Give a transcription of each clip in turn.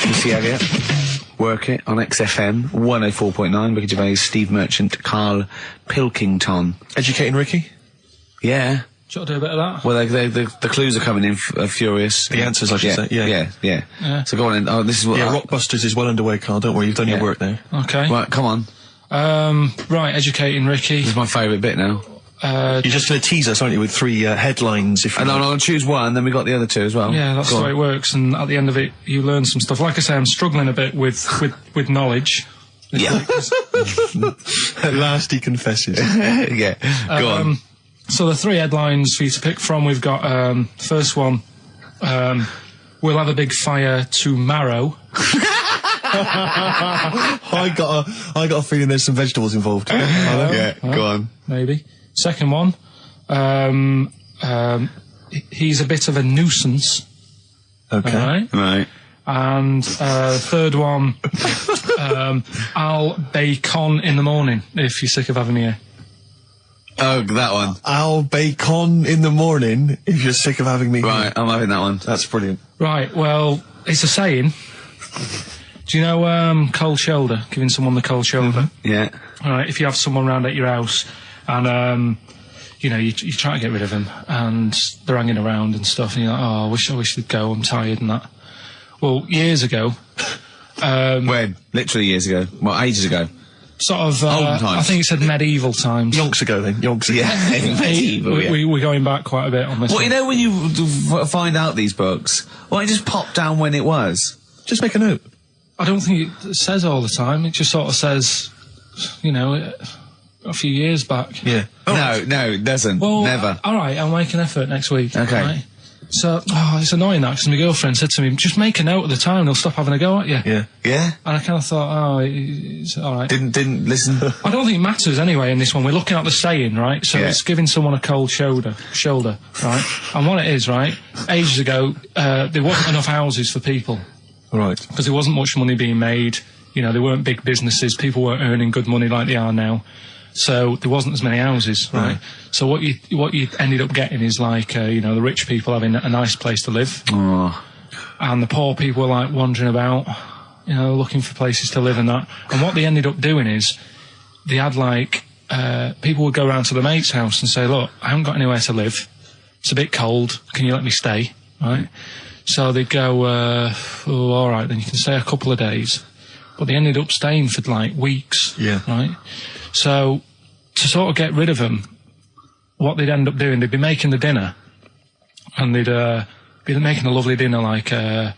Missy Elliott. Work It on XFM 104.9. Ricky Gervais, Steve Merchant, Karl Pilkington. Educating Ricky? Yeah. Do you want to do a bit of that? Well, the clues are coming in furious. The answers, I should say. Yeah. So go on in. Oh, this is what... Yeah, Rockbusters is well underway, Karl. Don't worry, you've done your work now. Okay. Right, come on. Right, Educating Ricky. This is my favourite bit now. You're just going to tease us, aren't you, with 3 headlines? If you and I'll choose one, then we got the other 2 as well. Yeah, that's the way it works, and at the end of it, you learn some stuff. Like I say, I'm struggling a bit with knowledge. Yeah. At last he confesses. Yeah, go on. So the 3 headlines for you to pick from, we've got, first one, we'll have a big fire tomorrow. I got a feeling there's some vegetables involved. Yeah, go on. Maybe. Second one, he's a bit of a nuisance. Okay. Right. And third one, I'll bacon in the morning if you're sick of having me. Oh, that one. I'll bacon in the morning if you're sick of having me. Right, I'm having that one. That's brilliant. Right, well, it's a saying. Do you know cold shoulder? Giving someone the cold shoulder? Yeah. All right, if you have someone round at your house and, you know, you try to get rid of them and they're hanging around and stuff and you're like, oh, I wish they'd go, I'm tired and that. Well, years ago... when? Literally years ago. Well, ages ago. Sort of... Olden times. I think it said medieval times. Yonks ago, then. Yonks ago. Yeah, medieval, We're going back quite a bit on this Well, one. you know when you find out these books, why don't you just pop down when it was? Just make a note. I don't think it says all the time. It just sort of says, you know, a few years back. Yeah. Oh, no, it doesn't. Well, never. All right, I'll make an effort next week. Okay. Right? So, it's annoying that, because my girlfriend said to me, just make a note at the time, they'll stop having a go at you. Yeah. Yeah? And I kind of thought, it's all right. Didn't listen. I don't think it matters anyway in this one. We're looking at the saying, right? So it's giving someone a cold shoulder, right? And what it is, right, ages ago, there wasn't enough houses for people. Right. Because there wasn't much money being made. You know, there weren't big businesses. People weren't earning good money like they are now. So there wasn't as many houses, right? So what you ended up getting is like, you know, the rich people having a nice place to live. Oh. And the poor people were like wandering about, you know, looking for places to live and that. And what they ended up doing is they had like, people would go around to the mate's house and say, look, I haven't got anywhere to live. It's a bit cold. Can you let me stay? Right? So they'd go, oh, all right, then you can stay a couple of days. But they ended up staying for like weeks. Yeah. Right? So to sort of get rid of them, what they'd end up doing, they'd be making the dinner. And they'd be making a lovely dinner, like a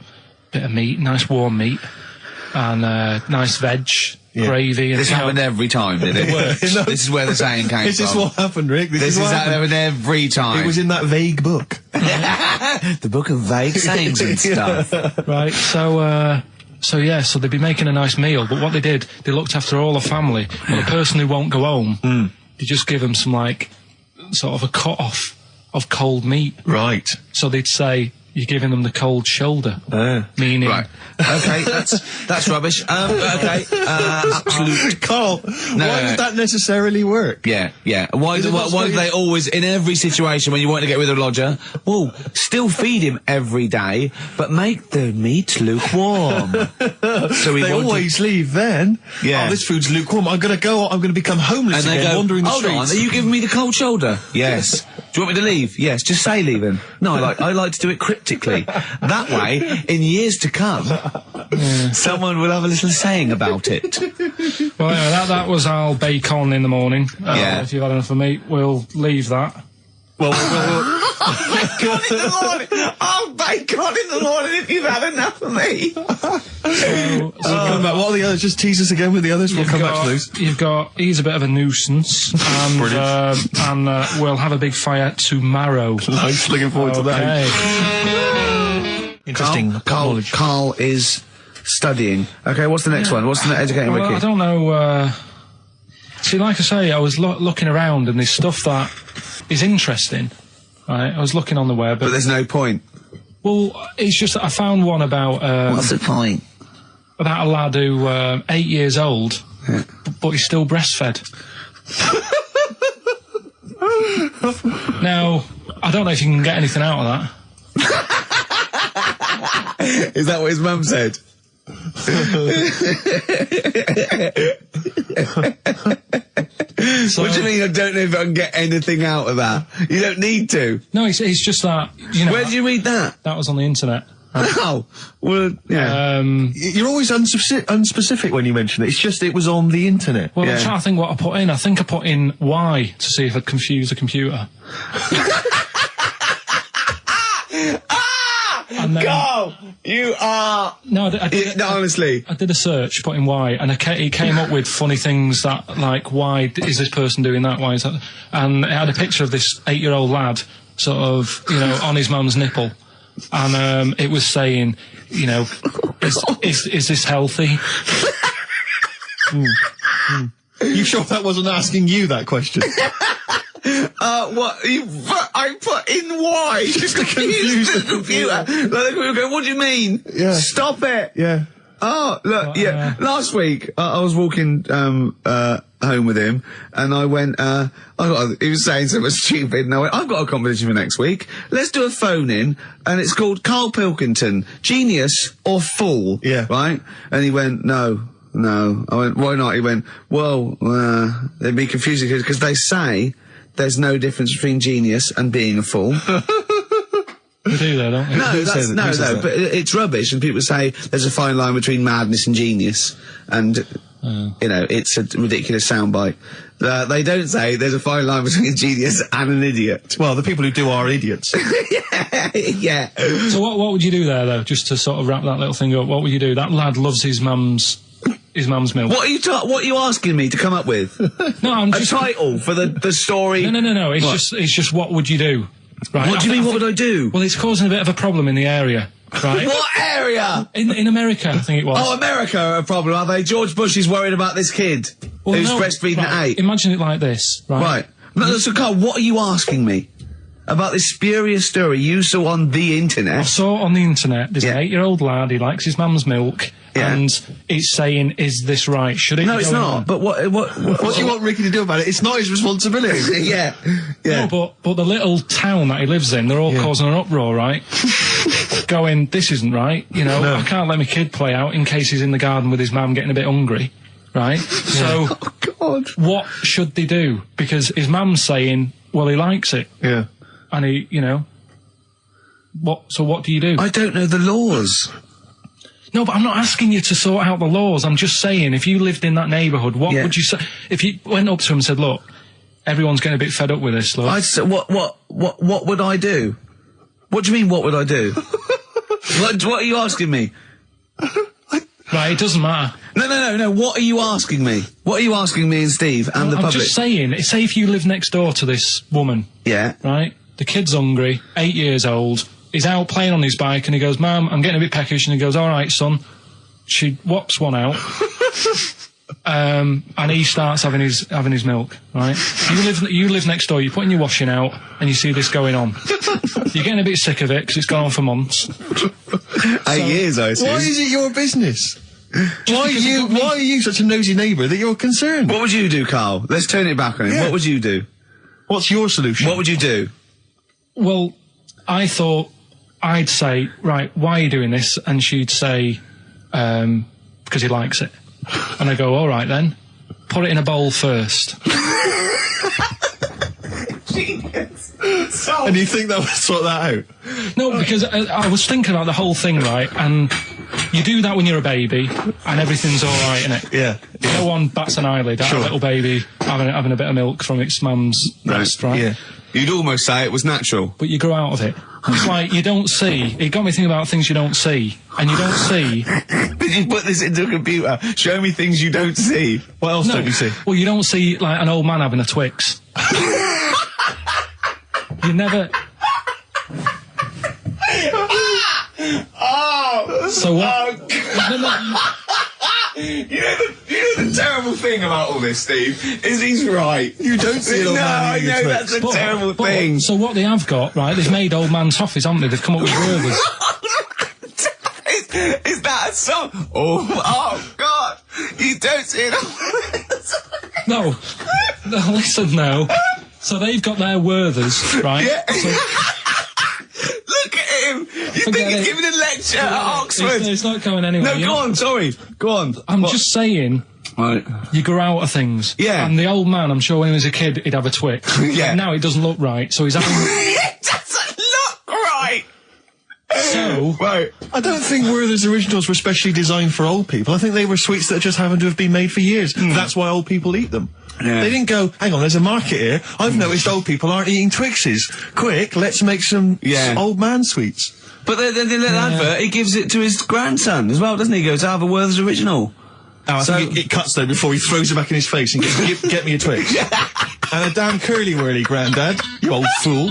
bit of meat, nice warm meat, and nice veg, gravy. And This happened every time, did it? This is where the saying came from. This is what happened, Rick. This is what happened every time. It was in that vague book. The book of vague sayings and stuff. Right, so they'd be making a nice meal, but what they did, they looked after all the family. But the person who won't go home, they just give them some, like, sort of a cut-off of cold meat. Right. So they'd say, you're giving them the cold shoulder. Meaning... Right. Okay, that's rubbish. Okay, absolute... Carl, why would that necessarily work? Yeah. Why do they always, in every situation when you want to get rid of a lodger, well, still feed him every day, but make the meat lukewarm. So they always leave then. Yeah. Oh, this food's lukewarm. I'm going to become homeless and again, wandering the streets. Hold on, are you giving me the cold shoulder? Yes. Do you want me to leave? Yes, just say leaving. No, I like to do it cryptically. That way, in years to come, someone will have a little saying about it. Well, anyway, that was I'll bacon in the morning. If you've had enough of meat, we'll leave that. Well, Bacon in the morning! I'll bacon in the morning if you've had enough of me! So come back. What are the others? Just tease us again with the others. We'll come back to those. You've got, he's a bit of a nuisance, and we'll have a big fire tomorrow. Nice, looking forward to that. Interesting. Karl is studying. Okay, what's the next one? What's the educating Well, Ricky? I don't know. See, like I say, I was looking around and there's stuff that is interesting. Right? I was looking on the web. But there's no point. Well, it's just that I found one about... What's the point? About a lad who, 8 years old, but he's still breastfed. Now, I don't know if you can get anything out of that. Is that what his mum said? So, what do you mean I don't know if I can get anything out of that? You don't need to. No, it's just that, you know... Where did you read that? That was on the internet. Oh, well, yeah. You're always unspecific when you mention it. It's just it was on the internet. Well, I'm trying to think what I put in. I think I put in Y to see if I'd confuse the computer. And then, Go! You are... No, I did no, honestly. I did a search, put in why, and it came up with funny things that, like, why is this person doing that? Why is that? And it had a picture of this 8-year-old lad, sort of, you know, on his mum's nipple. And it was saying, you know, is this healthy? You sure that wasn't asking you that question? What? I put in why? Just to confuse the computer. Like, the computer go, what do you mean? Yeah. Stop it. Yeah. Oh, look, yeah. Last week, I was walking, home with him, and I went, he was saying something stupid, and I went, I've got a competition for next week. Let's do a phone-in, and it's called Karl Pilkington, Genius or Fool. Yeah. Right? And he went, no. I went, why not? He went, well, it'd be confusing, because they say there's no difference between genius and being a fool. We do though, don't we? No, but it's rubbish, and people say there's a fine line between madness and genius, and, you know, it's a ridiculous soundbite. They don't say there's a fine line between a genius and an idiot. Well, the people who do are idiots. Yeah. So what would you do there, though, just to sort of wrap that little thing up? What would you do? That lad loves his mum's milk. What are you asking me to come up with? No, I'm just... A title for the story? No. It's just what would you do? Right. What do you mean, what would I do? Well, it's causing a bit of a problem in the area, right? What area? In America, I think it was. Oh, America are a problem, are they? George Bush is worried about this kid who's breastfeeding at 8. Imagine it like this, right? Right. No, so, Carl, what are you asking me? About this spurious story you saw on the internet? I saw it on the internet. There's an 8-year-old lad, he likes his mum's milk, and it's saying, is this right? Should it No, be it's going not. on? But what do you want Ricky to do about it? It's not his responsibility. Yeah. No, but the little town that he lives in, they're all causing an uproar, right? Going, this isn't right, you know, I can't let my kid play out in case he's in the garden with his mum getting a bit hungry, right? So, Oh, God. what should they do? Because his mum's saying, well, he likes it. Yeah. And he, you know, so what do you do? I don't know the laws. No, but I'm not asking you to sort out the laws. I'm just saying, if you lived in that neighbourhood, what would you say? If you went up to him and said, look, everyone's getting a bit fed up with this, look. I'd say, what would I do? What do you mean, what would I do? what are you asking me? Right, it doesn't matter. No, what are you asking me? What are you asking me and Steve and the public? I'm just saying, say if you live next door to this woman. Yeah. Right? The kid's hungry, 8 years old, he's out playing on his bike and he goes, Mum, I'm getting a bit peckish, and he goes, all right, son. She whops one out. And he starts having his milk, right? You live next door, you're putting your washing out, and you see this going on. You're getting a bit sick of it, because it's gone on for months. 8 years, I assume. Why is it your business? Why are you such a nosy neighbour that you're concerned? What would you do, Carl? Let's turn it back on him. Yeah. What would you do? What's your solution? What would you do? Well, I thought I'd say, right, why are you doing this? And she'd say, because he likes it. And I go, all right then, put it in a bowl first. Genius. And you think that would sort that out? No, because I was thinking about the whole thing, right? And you do that when you're a baby, and everything's all right, innit? Yeah. No one bats an eyelid at a little baby having a bit of milk from its mum's breast, right? Yeah. You'd almost say it was natural. But you grow out of it. It's like you don't see. It got me thinking about things you don't see, and you don't see. Did you put this into a computer? Show me things you don't see. What else don't you see? Well, you don't see like an old man having a Twix. You never. So what? You know the terrible thing about all this, Steve, is he's right. You don't see an old man eating a Twix. That's a terrible thing. So what they have got, right, they've made old man toffees, haven't they? They've come up with Gervais. Is that a song? Oh God! You don't see it. No, listen now. So they've got their Werthers, right? Yeah. So, Look at him. You think he's giving a lecture at Oxford. It's not going anywhere. No, go on, sorry. Go on. I'm just saying, Right. you grow out of things. Yeah. And the old man, I'm sure when he was a kid, he'd have a Twix. Yeah. But now it doesn't look right, so he's having... It doesn't look right. So... Right. I don't think Werther's originals were specially designed for old people. I think they were sweets that just happened to have been made for years. That's why old people eat them. Yeah. They didn't go, hang on, there's a market here. I've noticed old people aren't eating Twixes. Quick, let's make some old man sweets. But the little advert, he gives it to his grandson as well, doesn't he? He goes, have a Werther's original. Oh, I think it cuts though before he throws it back in his face and goes, get me a Twix. And a damn curly-whirly, Grandad, you old fool.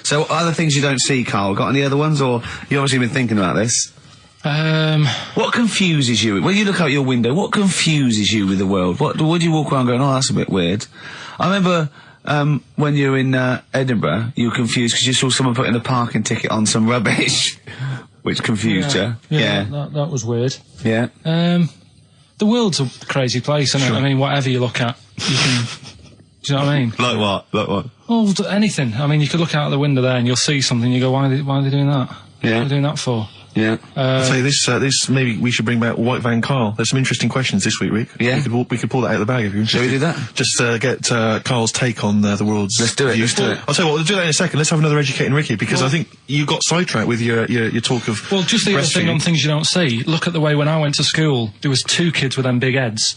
So, other things you don't see, Carl, got any other ones, or you obviously been thinking about this? What confuses you? When you look out your window, what confuses you with the world? What do you walk around going, oh, that's a bit weird? I remember, when you were in, Edinburgh, you were confused because you saw someone putting a parking ticket on some rubbish, which confused you. Yeah. That was weird. Yeah. The world's a crazy place, isn't it? I mean, whatever you look at, you can... Do you know what I mean? Like what? Like what? Oh, anything. I mean, you could look out the window there and you'll see something, you go, why are they doing that? Yeah. What are they doing that for? Yeah. I'll tell you this, maybe we should bring back White Van Carl. There's some interesting questions this week, Rick. Yeah. We could pull that out of the bag if you're interested. Shall we do that? Just, get, Carl's take on, the world's... Let's do it, let's do it. I'll tell you what, we'll do that in a second. Let's have another Educating Ricky, because I think you got sidetracked with your talk of... Well, just the other thing on things you don't see. Look at the way when I went to school, there was 2 kids with them big heads.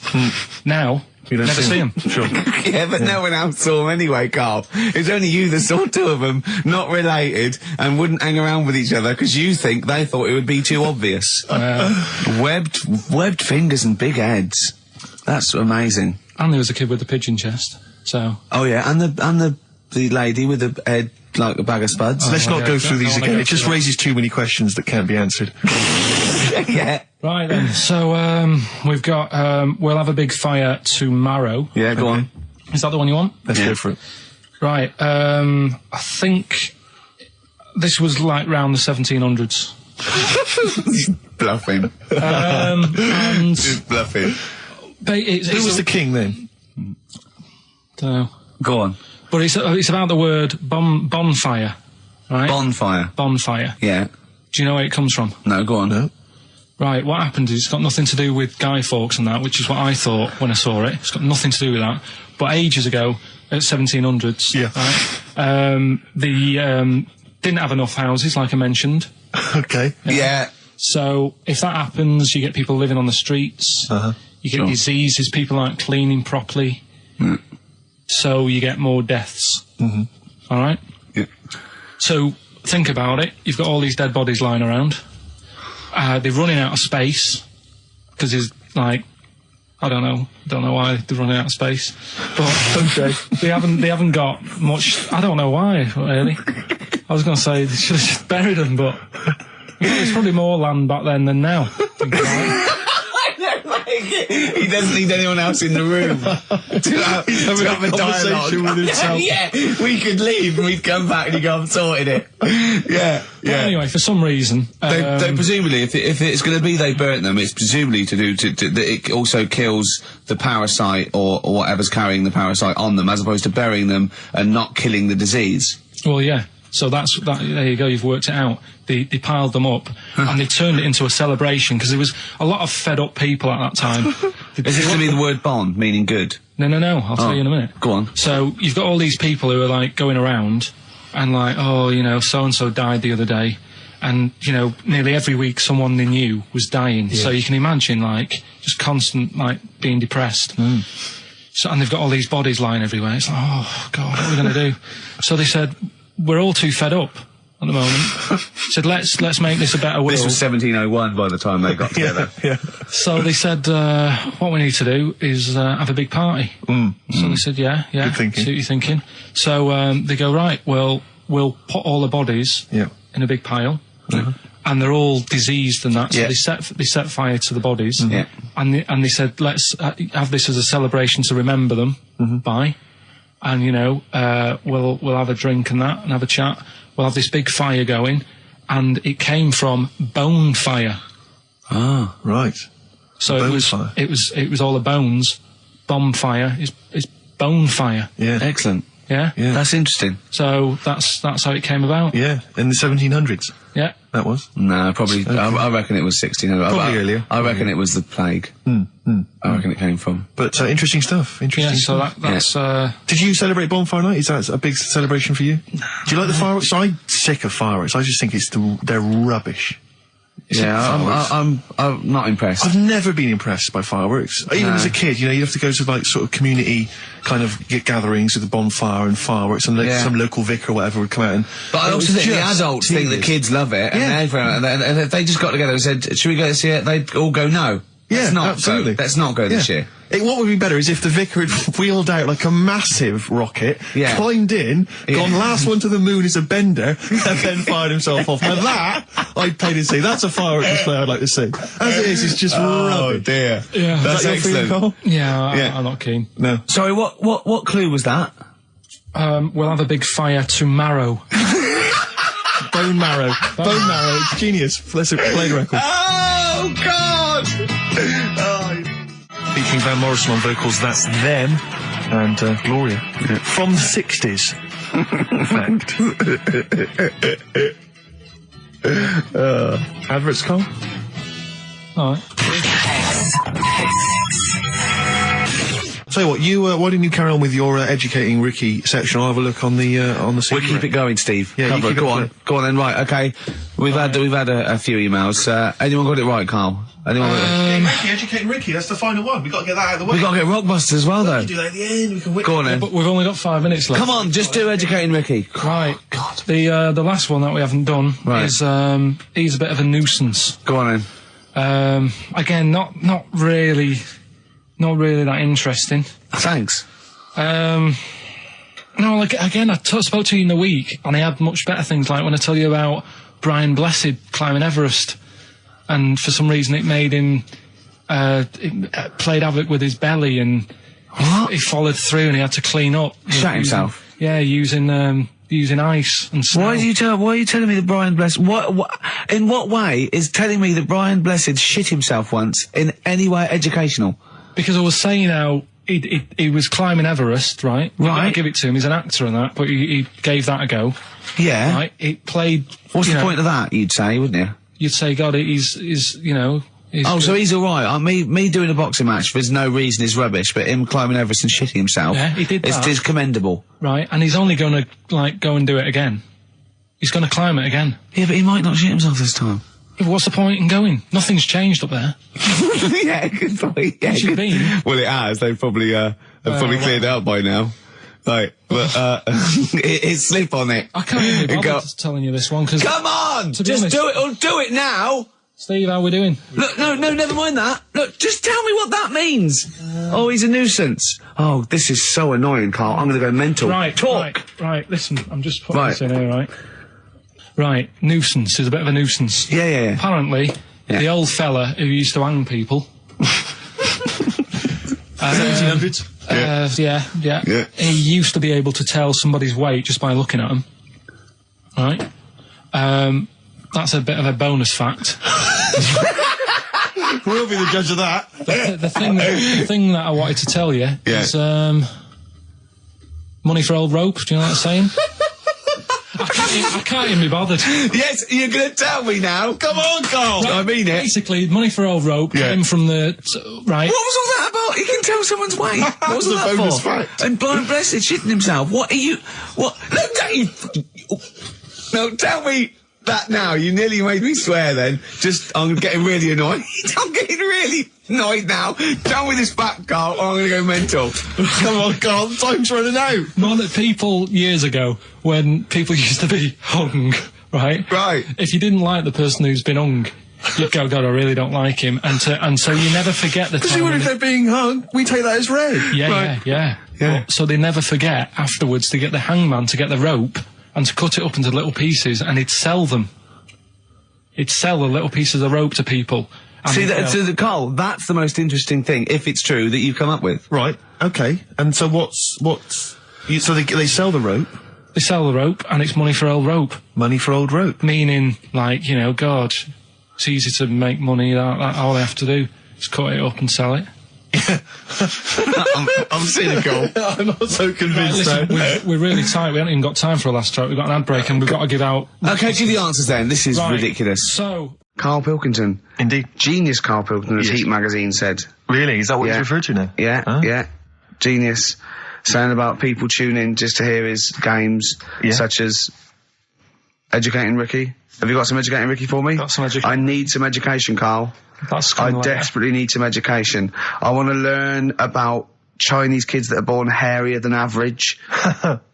Now... You don't never see them. Sure. Yeah, but no one else saw them anyway, Carl. It's only you that saw 2 of them, not related, and wouldn't hang around with each other because you think they thought it would be too obvious. Webbed fingers and big heads. That's amazing. And there was a kid with a pigeon chest. So. Oh yeah, and the lady with the head like a bag of spuds. Let's not go through these again. It just raises too many questions that can't be answered. Yeah. Right then, so we've got we'll have a big fire tomorrow. Yeah, go on. Is that the one you want? Let's go for it. Right, I think this was like round the 1700s. Bluffing. And Just bluffing. Who was the king then? Don't know. Go on. But it's about the word bonfire, right? Bonfire. Bonfire. Yeah. Do you know where it comes from? No, go on. No. Right, what happened is it's got nothing to do with Guy Fawkes and that, which is what I thought when I saw it. It's got nothing to do with that. But ages ago, at 1700s, right, they didn't have enough houses, like I mentioned. Okay. Yeah. So if that happens, you get people living on the streets. You get diseases, people aren't cleaning properly. So you get more deaths. All right? Yeah. So think about it. You've got all these dead bodies lying around. They're running out of space because there's like, I don't know why they're running out of space, but they haven't got much. I don't know why really. I was going to say they should have just buried them, but there's probably more land back then than now. Think about it. He doesn't need anyone else in the room to have a dialogue with himself. Yeah, we could leave and we'd come back and he'd go, I've sorted it. Yeah. But anyway, for some reason, they presumably, if it's going to be they burnt them, it's presumably to do that it also kills the parasite or whatever's carrying the parasite on them, as opposed to burying them and not killing the disease. Well, yeah. So there you go, you've worked it out. They piled them up and they turned it into a celebration because there was a lot of fed up people at that time. Is this going to be the word bon, meaning good? No, I'll tell you in a minute. Go on. So you've got all these people who are like going around and like, oh, you know, so-and-so died the other day. And, you know, nearly every week someone they knew was dying. Yeah. So you can imagine like just constant like being depressed. So, and they've got all these bodies lying everywhere. It's like, oh, God, what are we going to do? So they said, we're all too fed up at the moment. Said, let's make this a better world. This was 1701 by the time they got together. Yeah. So they said, what we need to do is have a big party. So they said, yeah. Good thinking. See what you're thinking. So they go, right, well, we'll put all the bodies in a big pile. And they're all diseased and that, so they set fire to the bodies. And they said, let's have this as a celebration to remember them by. And, you know, we'll have a drink and that, and have a chat. We'll have this big fire going, and it came from bone fire. Ah, right. So it was all the bones. Bonfire is bone fire. Yeah, excellent. Yeah. Yeah. That's interesting. So that's how it came about. Yeah, in the 1700s. Yeah. That was. No, probably. I reckon it was 1600. Probably earlier. I reckon it was the plague. I reckon it came from. But interesting stuff. Interesting. Yeah. So stuff. that's. Did you celebrate Bonfire Night? Is that a big celebration for you? Do you like the fireworks? I'm sick of fireworks. I just think they're rubbish. Yeah, I'm not impressed. I've never been impressed by fireworks. Even as a kid, you have to go to like sort of community kind of gatherings with a bonfire and fireworks, and some local vicar or whatever would come out. But I also think the adults think the kids love it, and if they just got together and said, "Should we go this year?" They'd all go, "No." Yeah, absolutely. Let's not go this year. What would be better is if the vicar had wheeled out like a massive rocket, climbed in, gone last one to the moon is a bender, and then fired himself off. Now that, I'd pay to see. That's a firework display I'd like to see. As it is, it's just rubbish. Oh dear. Yeah. That's excellent. I'm not keen. No. Sorry, what clue was that? We'll have a big fire tomorrow. Bone marrow. Bone marrow. Genius. Let's play the record. Oh God! Featuring Van Morrison on vocals, that's Them, and Gloria. From the 60s, in fact. Adverts, Carl? All right. Tell you what, why didn't you carry on with your educating Ricky section? I'll have a look on the We'll keep it going, Steve. Yeah, you keep go on. Go on then. Right, okay. We've had a few emails. Anyone got it right, Carl? Anyone got it? Ricky, educating Ricky. That's the final one. We've got to get that out of the way. We've got to get Rockbusters as well, though. We can do that at the end. We can go on then. But we've only got 5 minutes left. Come on, just do educating Ricky. Right. God. The last one that we haven't done is he's a bit of a nuisance. Go on then. Again, not really that interesting. Thanks. No, like again, I spoke to you in the week, and I had much better things. Like when I tell you about Brian Blessed climbing Everest, and for some reason it made him it played havoc with his belly, and he followed through, and he had to clean up. Shut himself. Yeah, using ice and snow. Why are you telling me that Brian Blessed? In what way is telling me that Brian Blessed shit himself once in any way educational? Because I was saying how he was climbing Everest, right? Right. I give it to him. He's an actor and that, but he gave that a go. Yeah. Right. It played. What's the point of that? You'd say, wouldn't you? You'd say, God, he's He's oh, good. So he's all right. Me doing a boxing match for no reason is rubbish, but him climbing Everest and shitting himself, he did that. It's commendable. Right, and he's only going to go and do it again. He's going to climb it again. Yeah, but he might not shit himself this time. Yeah, what's the point in going? Nothing's changed up there. Yeah, good point. Yeah, What's it been? Well, it has. They've probably cleared it out by now. Right, but it's slip on it. I can't even be bothered telling you this one because. Come on, just do it. Or do it now. Steve, how we doing? Look, no, never mind that. Look, just tell me what that means. Oh, he's a nuisance. Oh, this is so annoying, Carl. I'm going to go mental. Right, talk. Right. Listen, I'm just putting this in here, right? Right, nuisance is a bit of a nuisance. Yeah. Apparently, the old fella who used to hang people. 1700s? Yeah. He used to be able to tell somebody's weight just by looking at them. Right? That's a bit of a bonus fact. We'll be the judge of that. The thing that I wanted to tell you is money for old rope. Do you know what I'm saying? I can't even be bothered. Yes, you're going to tell me now. Come on, Carl. Right, I mean it. Basically, money for old rope came from the... Right. What was all that about? You can tell someone's weight. What was all that bonus for? fact. And Brian Blessed shitting himself. What are you... What... Look, no, tell me that now. You nearly made me swear then. I'm getting really annoyed. I'm getting really annoyed now. Tell me this back, Carl, or I'm going to go mental. Come on, Carl, time's running out. More that people years ago, when people used to be hung, right? Right. If you didn't like the person who's been hung, you'd go, God, I really don't like him. And so you never forget the time. Because if they're being hung, we take that as read. Yeah. So they never forget afterwards to get the hangman to get the rope and to cut it up into little pieces, and he'd sell them. He'd sell the little pieces of rope to people. See, Carl, that's the most interesting thing, if it's true, that you've come up with. Right, okay. And so so they sell the rope? They sell the rope, and it's money for old rope. Money for old rope? Meaning, like, God, it's easy to make money, all they have to do is cut it up and sell it. I'm cynical. I'm not so convinced. Listen, we're really tight. We haven't even got time for a last joke. We've got an ad break and we've got to give out... Okay, do the answers then. This is ridiculous. So... Karl Pilkington. Indeed. Genius Karl Pilkington, as Heat magazine said. Really? Is that what he's referred to now? Yeah, yeah. Genius. Saying about people tuning in just to hear his games, such as Educating Ricky. Have you got some Educating Ricky for me? Got some education. I need some education, Karl. I desperately need some education. I want to learn about Chinese kids that are born hairier than average.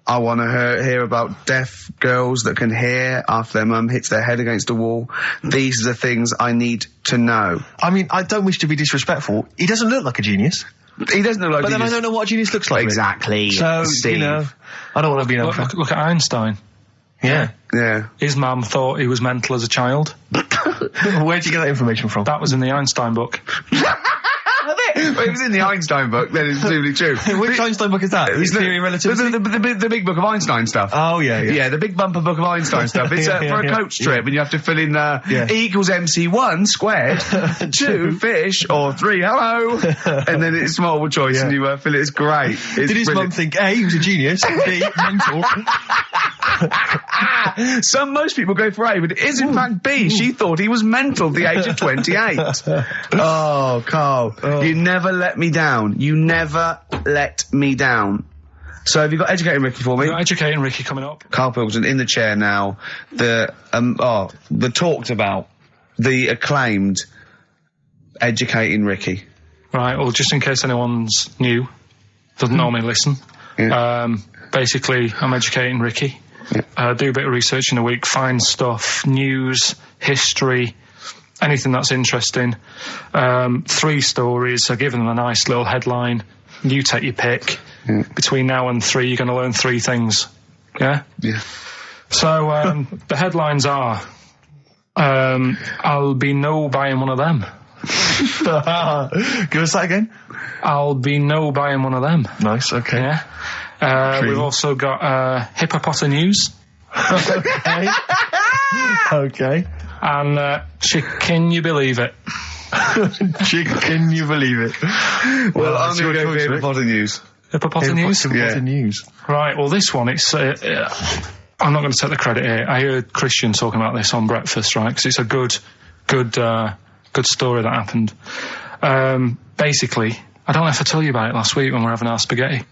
I want to hear about deaf girls that can hear after their mum hits their head against a wall. These are the things I need to know. I mean, I don't wish to be disrespectful. He doesn't look like a genius. He doesn't look like But then I don't know what a genius looks like. Exactly. So, Steve. you know, I don't want to be an Look at Einstein. Yeah. Yeah. His mum thought he was mental as a child. Where'd you get that information from? That was in the Einstein book. Well, it was in the Einstein book, then it's presumably true. Which Einstein book is that? His Theory of Relativity? The big book of Einstein stuff. Oh, yeah. Yeah, the big bumper book of Einstein stuff. It's for a coach trip, and you have to fill in E equals MC1 squared, 2 fish, or 3 hello, and then it's multiple choice, and you fill it. It's great. Did his mum think, A, he was a genius, B, mental? Most people go for A, but it is in fact B. She thought he was mental at the age of 28. Oh, Karl, you never let me down. You never let me down. So have you got Educating Ricky for me? We've got Educating Ricky coming up. Karl Pilkington in the chair now. The talked about, the acclaimed Educating Ricky. Right, well, just in case anyone's new, doesn't normally listen. Yeah. Basically, I'm Educating Ricky. Yeah. Do a bit of research in a week, find stuff, news, history, anything that's interesting. 3 stories, I give them a nice little headline. You take your pick. Yeah. Between now and 3, you're going to learn 3 things. Yeah? Yeah. So, the headlines are, I'll be no buying one of them. Give us that again. I'll be no buying one of them. Nice, okay. Yeah. We've also got Hippopota News. Okay. Okay. And Can You Believe It? Can you believe it? Well, I'm going to go for Hippopota News. Hippopota News? Hippopota News. Right, well, this one, it's... I'm not going to take the credit here. I heard Christian talking about this on breakfast, right? Because it's a good story that happened. Basically, I don't know if I told you about it last week when we were having our spaghetti,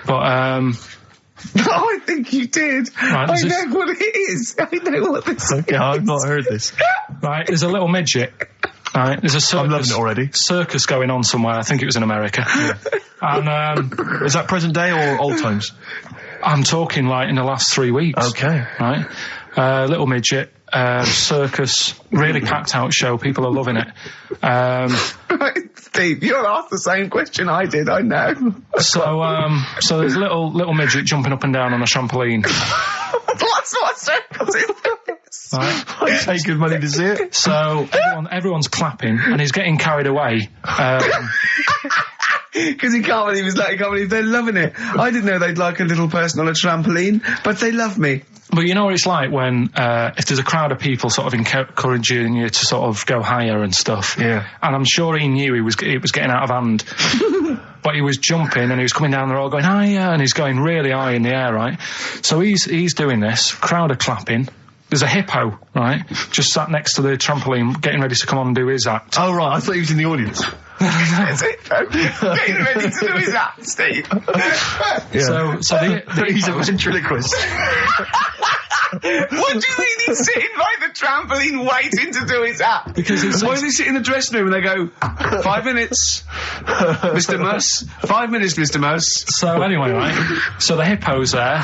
but I think you did. Right, I know what it is. I know what this is. Okay, I've not heard this. Right, there's a little midget. Right, there's a circus. I'm loving it already. Circus going on somewhere. I think it was in America. Yeah. And is that present day or old times? I'm talking like in the last 3 weeks. Okay. Right, little midget. Circus, really packed out show. People are loving it. Steve, you asked the same question I did. I know. So there's a little midget jumping up and down on a trampoline. What's circus is this? Right. I pay good money to see it. So everyone's clapping, and he's getting carried away. Because he can't believe they're loving it. I didn't know they'd like a little person on a trampoline, but they love me. But you know what it's like when, if there's a crowd of people sort of encouraging you to sort of go higher and stuff. Yeah. And I'm sure he knew it was getting out of hand. But he was jumping and he was coming down the road going higher, and he's going really high in the air, right? So he's doing this, crowd are clapping. There's a hippo, right, just sat next to the trampoline getting ready to come on and do his act. Oh, right, I thought he was in the audience. That's it, getting ready to do his act, Steve. Yeah. So he's a ventriloquist. What do you mean he's sitting by the trampoline waiting to do his act? Because why does he sit in the dressing room and they go, 5 minutes, Mr. Mus, 5 minutes, Mr. Mus. So anyway, right, so the hippo's there.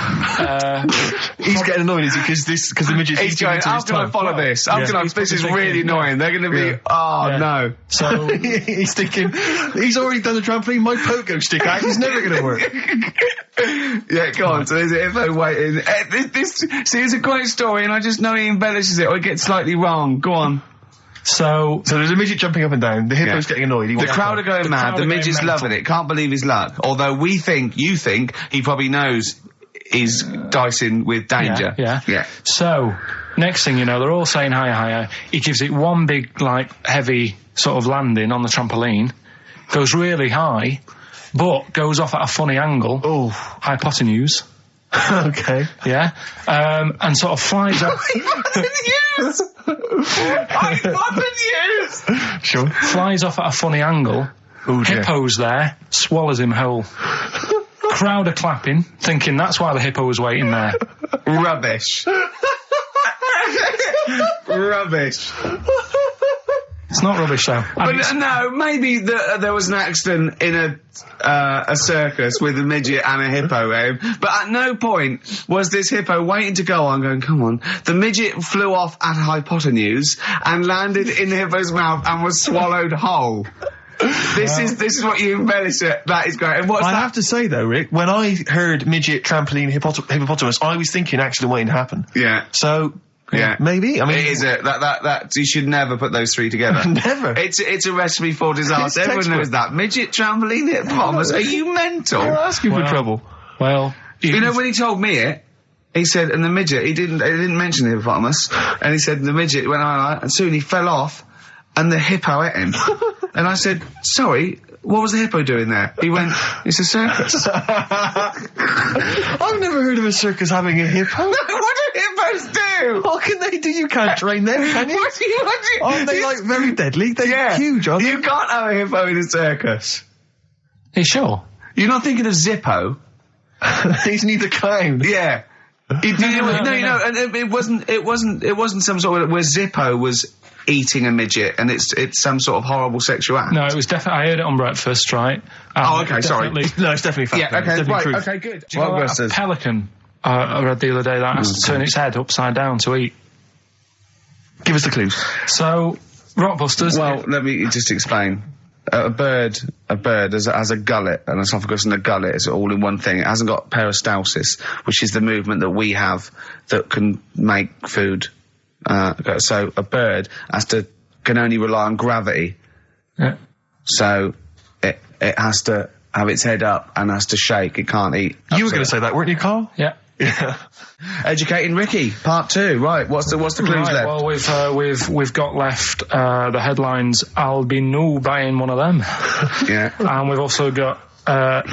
He's getting annoyed, is he? Because the midget's he's going, how can I follow this? This is really annoying. They're going to be, no. So he's thinking, he's already done the trampoline, my pogo stick act is never going to work. Yeah, go on. So there's a hippo waiting. See, it's a great story, and I just know he embellishes it, or he gets slightly wrong. Go on. So there's a midget jumping up and down. The hippo's getting annoyed. The crowd are going mad. The midget's loving it. Can't believe his luck. Although you think he probably knows he's dicing with danger. Yeah. So next thing you know, they're all saying higher, higher. He gives it one big, heavy sort of landing on the trampoline. goes really high, but goes off at a funny angle. Oh. Hypotenuse. Okay. Yeah. And sort of flies up. Hypotenuse! Sure. Flies off at a funny angle. Oh, dear. Hippo's there, swallows him whole. Crowd are clapping, thinking that's why the hippo was waiting there. Rubbish. Rubbish. It's not rubbish though. But no, maybe there was an accident in a circus with a midget and a hippo, but at no point was this hippo waiting to go on, going, come on. The midget flew off at a hypotenuse and landed in the hippo's mouth and was swallowed whole. This is what you embellish it. That is great. And what's I that? have to say though, Rick, when I heard midget, trampoline, hippopotamus, I was thinking accident waiting to happen. Yeah. So. Yeah, maybe. I mean, it is that you should never put those three together. Never. It's a recipe for disaster. Everyone textbook. knows that. Midget, trampoline, hippopotamus. Are you mental? You're asking for trouble. Well, you know when he told me it, he said, and the midget, he didn't mention the hippopotamus, and he said the midget went on, and soon he fell off, and the hippo ate him. And I said, sorry. What was the hippo doing there? He went, it's a circus. I've never heard of a circus having a hippo. No, what do hippos do? What can they do? You can't train them, can you? What do you... Aren't they, like, very deadly? They're huge, aren't they? You can't have a hippo in a circus. are you sure? You're not thinking of Zippo? He's neither kind. Yeah. No, and it wasn't some sort of where Zippo was eating a midget and it's some sort of horrible sexual act. No, it was definitely. I heard it on breakfast, right? Oh, okay, sorry. No, it's definitely fact. Yeah, okay, definitely right, truth. okay, good. Do you know what a pelican? I read the other day that has to turn its head upside down to eat. Give us the clues. So, Rockbusters. Well, let me just explain. A bird has a gullet, an esophagus and a gullet is all in one thing. It hasn't got peristalsis, which is the movement that we have that can make food. So a bird can only rely on gravity. Yeah. So it has to have its head up and has to shake. It can't eat. You were going to say that, weren't you, Carl? Yeah. Yeah. Educating Ricky, part 2. Right, what's the clues left? Well, we've got left the headlines. I'll be new buying one of them. Yeah. And we've also got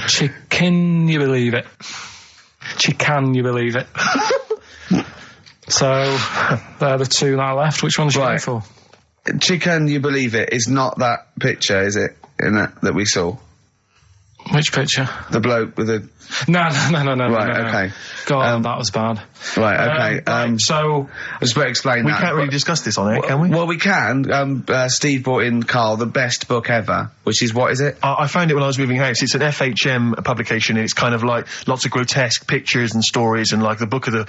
chicken. You believe it? Chicken. You believe it? So they're the two that are left. Which one's you going for? Chicken, you believe it, is not that picture, is it? In that we saw. Which picture? The bloke with the... No. Right, okay. God, that was bad. Right, okay. So... I just better explain We that. can't really discuss this on air, can we? Well, we can. Steve brought in, Carl, the best book ever, which is, what is it? I found it when I was moving house. It's an FHM publication, and it's kind of like lots of grotesque pictures and stories, and like a book of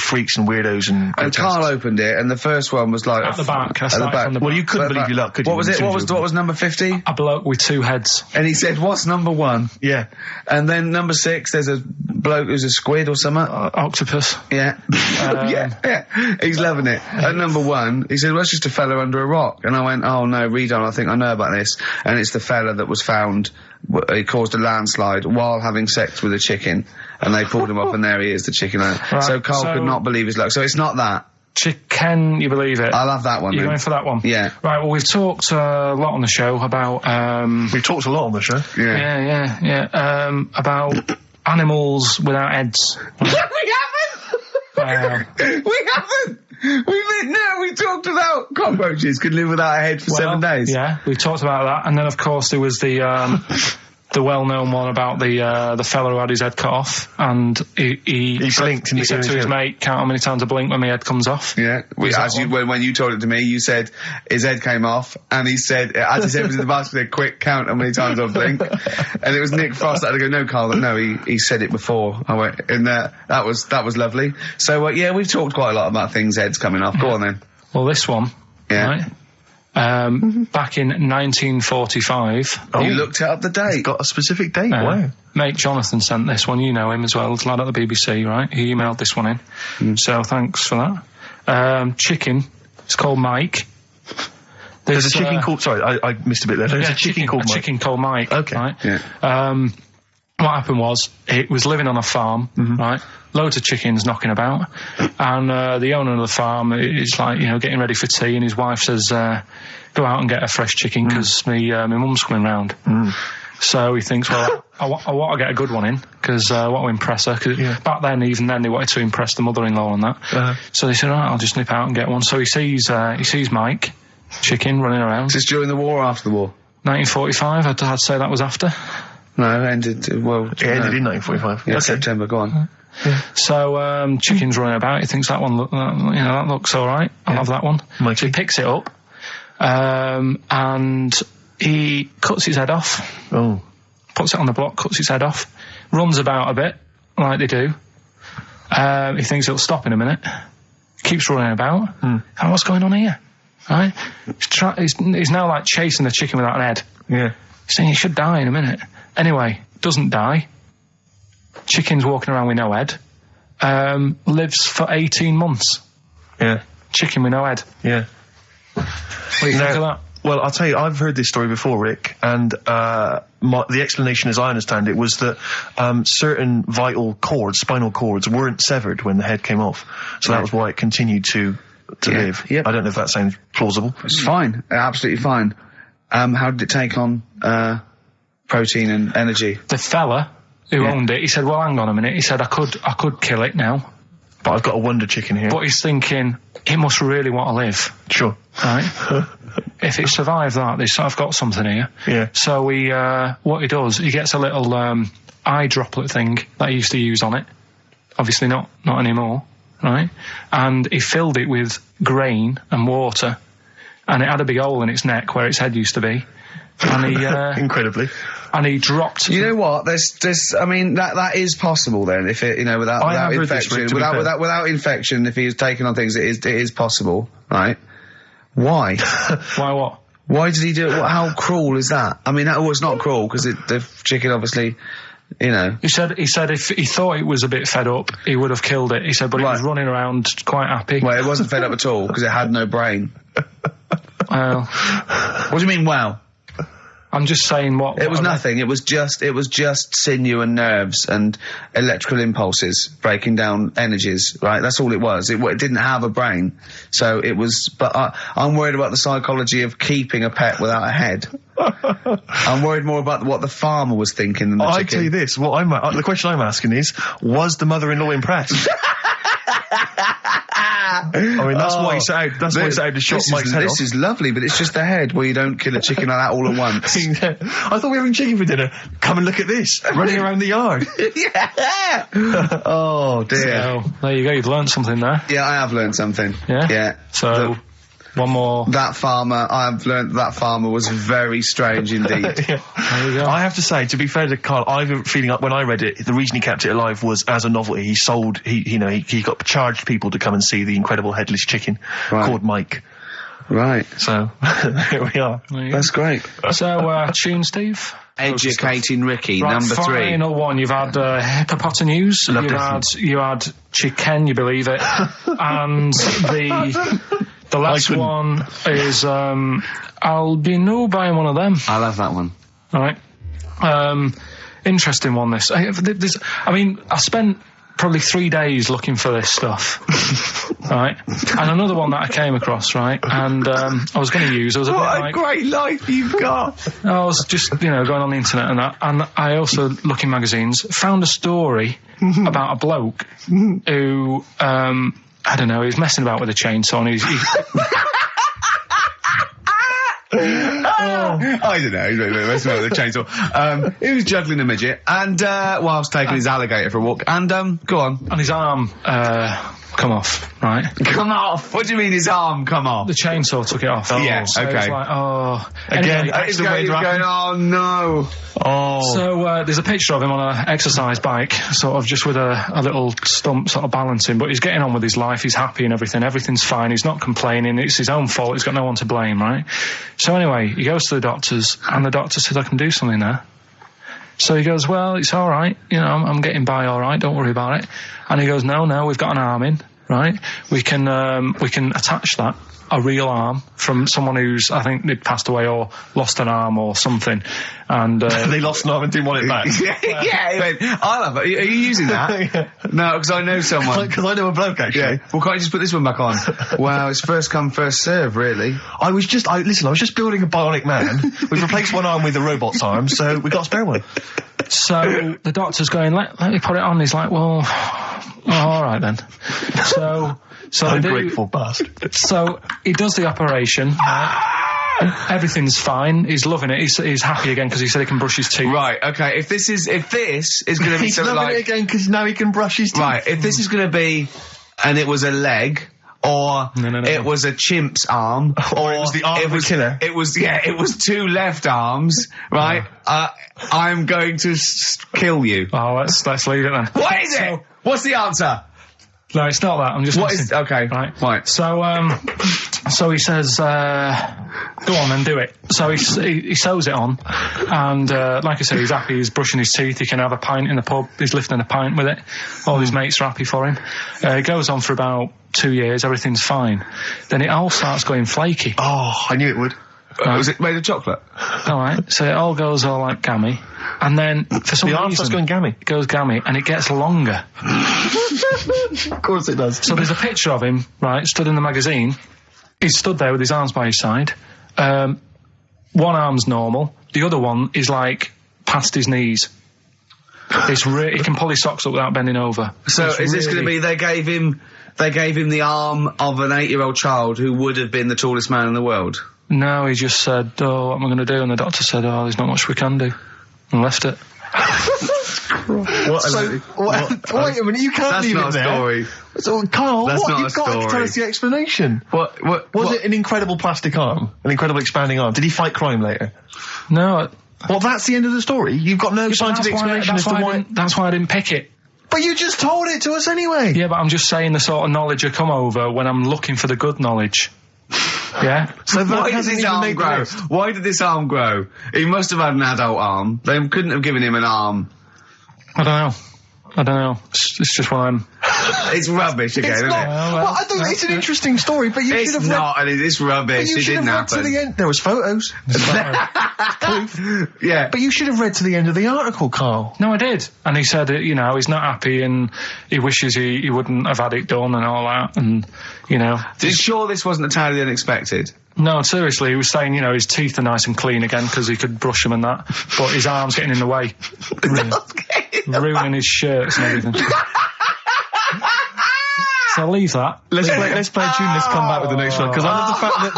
freaks and weirdos and grotesques. Carl opened it, and the first one was like... At the back. At the back. Well, you couldn't believe your luck, could you? What was it? What was number 50? A bloke with two heads. And he said, what's number 1? Yeah. And then number 6, there's a bloke who's a squid or something. Octopus. Yeah. Yeah. He's loving it. At number 1, he said, well, it's just a fella under a rock. And I went, oh no, read on, I think I know about this. And it's the fella that was found, he caused a landslide while having sex with a chicken. And they pulled him up and there he is, the chicken. Right, so Carl could not believe his luck. So it's not that. Chicken, you believe it? I'll have that one. You're going for that one? Yeah. Right, well, we've talked a lot on the show about... We've talked a lot on the show. Yeah. About animals without heads. We haven't! We haven't! We talked about cockroaches could live without a head for 7 days. Yeah, we talked about that. And then, of course, there was the well-known one about the fella who had his head cut off, and he blinked. He said to his mate, "Count how many times I blink when my head comes off." Yeah, when you told it to me, you said his head came off, and he said, as his head was in the basket, he said, "Quick, count how many times I blink." And it was Nick Frost that had to go, "No, Carl, no, he said it before." I went, and that was lovely. So yeah, we've talked quite a lot about things heads coming off. Go on then. Well, this one, right? Back in 1945. You looked up the date. It's got a specific date. Wow. Mate Jonathan sent this one. You know him as well. It's a lad at the BBC, right? He emailed this one in. So thanks for that. Chicken. It's called Mike. There's a chicken called... Sorry, I missed a bit there. There's a chicken called Mike. Chicken called Mike. Okay. Right? Yeah. What happened was, it was living on a farm, right? loads of chickens knocking about, and the owner of the farm is like, getting ready for tea, and his wife says, go out and get a fresh chicken because my mum's coming round. So he thinks, well, I want to get a good one in because I want to impress her. Cause back then, even then, they wanted to impress the mother-in-law and that. So they said, all right, I'll just nip out and get one. So he sees Mike, chicken, running around. Is this during the war or after the war? 1945, I'd say that was after. No, it ended, It ended in 1945. Yeah, okay. September, go on. So, chicken's running about, he thinks that one, that looks alright, I'll have that one. Mikey. So he picks it up, and he cuts his head off. Oh. Puts it on the block, cuts his head off, runs about a bit, like they do. He thinks it'll stop in a minute, keeps running about, and what's going on here? Right? He's now like chasing the chicken without an head. Yeah. He's saying he should die in a minute. Anyway, doesn't die. Chicken's walking around with no head. Lives for 18 months. Yeah. Chicken with no head. Yeah. What do you think of that? Well, I'll tell you, I've heard this story before, Rick, and the explanation, as I understand it, was that certain vital cords, spinal cords, weren't severed when the head came off. So that was why it continued to live. Yep. I don't know if that sounds plausible. It's fine. Absolutely fine. How did it take on protein and energy? The fella who owned it, he said, well, hang on a minute. He said, I could kill it now. But I've got a wonder chicken here. But he's thinking, it must really want to live. Sure. Right? If it survives that, I've got something here. Yeah. So what he does, he gets a little eye droplet thing that he used to use on it. Obviously not anymore, right? And he filled it with grain and water, and it had a big hole in its neck where its head used to be. And he incredibly. And he dropped. You know what? There's. I mean, that is possible. Then, if it, without infection, without infection, if he was taking on things, it is possible, right? Why? Why what? Why did he do it? How cruel is that? I mean, it's not cruel because the chicken obviously, He said if he thought it was a bit fed up, he would have killed it. He said, but it was running around quite happy. Well, it wasn't fed up at all because it had no brain. Well, what do you mean? Wow. I'm just saying what it was nothing. It was just sinew and nerves and electrical impulses breaking down energies, right? That's all it was. It didn't have a brain. So it was, but I'm worried about the psychology of keeping a pet without a head. I'm worried more about what the farmer was thinking than the chicken. I tell you this, the question I'm asking is, was the mother-in-law impressed? I mean, that's why he set out. That's why he set out to shot Mike's head off. This is lovely, but it's just the head. Well, you don't kill a chicken like that all at once. I thought we were having chicken for dinner. Come and look at this, running around the yard. Yeah. Oh dear. So, there you go. You've learned something there. Yeah, I have learned something. Yeah. Yeah. So. One more. I've learned that farmer was very strange indeed. There you go. I have to say, to be fair to Karl, I have a feeling like when I read it, the reason he kept it alive was as a novelty. He got charged people to come and see the incredible headless chicken called Mike. Right. So, here we are. That's great. So, tune, Steve? Educating Ricky, right, number 3. Final one. You've had hippopotamus. You had chicken, you believe it. And the last one is, I'll be buying one of them. I love that one. All right. Interesting one, this. I mean, I spent probably 3 days looking for this stuff. Right? And another one that I came across, right? And, I was going to use, I was a bit like... What a great life you've got! I was just, going on the internet and that, and I also, look in magazines, found a story about a bloke who, I don't know, he was messing about with a chainsaw and I don't know, he's messing about with a chainsaw. He was juggling a midget and, whilst taking his alligator for a walk, and, go on. And his arm, come off, right? Come off? What do you mean his arm come off? The chainsaw took it off. Yeah, so okay. It was like, Again, he's going, oh no. Oh. So, there's a picture of him on an exercise bike, sort of just with a little stump sort of balancing, but he's getting on with his life, he's happy and everything, everything's fine, he's not complaining, it's his own fault, he's got no one to blame, right? So anyway, he goes to the doctors, and the doctor says, I can do something there. So he goes, well, it's alright, I'm getting by alright, don't worry about it. And he goes, no, we've got an arm in. right? We can attach that, a real arm, from someone who's, I think, they'd passed away or lost an arm or something, and they lost an arm and didn't want it back. I'll have it. Are you using that? No, because I know someone. Because I know a bloke, actually. Yeah. Well, can't you just put this one back on? Wow, it's first come, first serve, really. I was just building a bionic man. We've replaced one arm with a robot's arm, so we got a spare one. So the doctor's going, let me put it on. He's like, well, all right then. So Ungrateful bastard. So he does the operation. Everything's fine. He's loving it. He's happy again because he said he can brush his teeth. Right. Okay. If this is going to be he's something loving like it again because now he can brush his teeth. Right. If this is going to be, and it was a leg. Or no. It was a chimp's arm, or it was the arm of a killer. It was two left arms, right? I'm going to kill you. Oh, let's leave it then. What is it? What's the answer? No, it's not that. I'm just. What is? Okay, right. So he says, "Go on and do it." So he sews it on, and like I said, he's happy. He's brushing his teeth. He can have a pint in the pub. He's lifting a pint with it. All his mates are happy for him. It goes on for about 2 years. Everything's fine. Then it all starts going flaky. Oh, I knew it would. Was it made of chocolate? All right. So it all goes all like gammy, and then for some reason going gammy. It goes gammy, and it gets longer. Of course it does. So there's a picture of him, right, stood in the magazine. He's stood there with his arms by his side. One arm's normal. The other one is like past his knees. He can pull his socks up without bending over. So is this going to be they gave him the arm of an 8-year-old child who would have been the tallest man in the world? No, he just said, "Oh, what am I going to do?" And the doctor said, "Oh, there's not much we can do," and left it. Wait a minute, you can't leave it there. That's not a story. So, Carl, you've got to tell us the explanation. Was it an incredible plastic arm? An incredible expanding arm? Did he fight crime later? No. Well, that's the end of the story. You've got no scientific explanation as to why... That's why I didn't pick it. But you just told it to us anyway. Yeah, but I'm just saying the sort of knowledge I come over when I'm looking for the good knowledge. Yeah? So why did his arm grow? Why did this arm grow? He must have had an adult arm. They couldn't have given him an arm. I don't know. It's just one of them. It's rubbish again, isn't it? Well, I thought it's an interesting story, but you should have read... It's rubbish. It didn't happen. To the end. There was photos. Proof. Yeah. But you should have read to the end of the article, Carl. No, I did. And he said, he's not happy and he wishes he wouldn't have had it done and all that. And, Are you sure this wasn't entirely unexpected? No, seriously, he was saying, his teeth are nice and clean again because he could brush them and that, but his arm's getting in the way. Ruining his shirts and everything. So I'll leave that. Let's play a tune, let's come back with the next one, because I love the fact that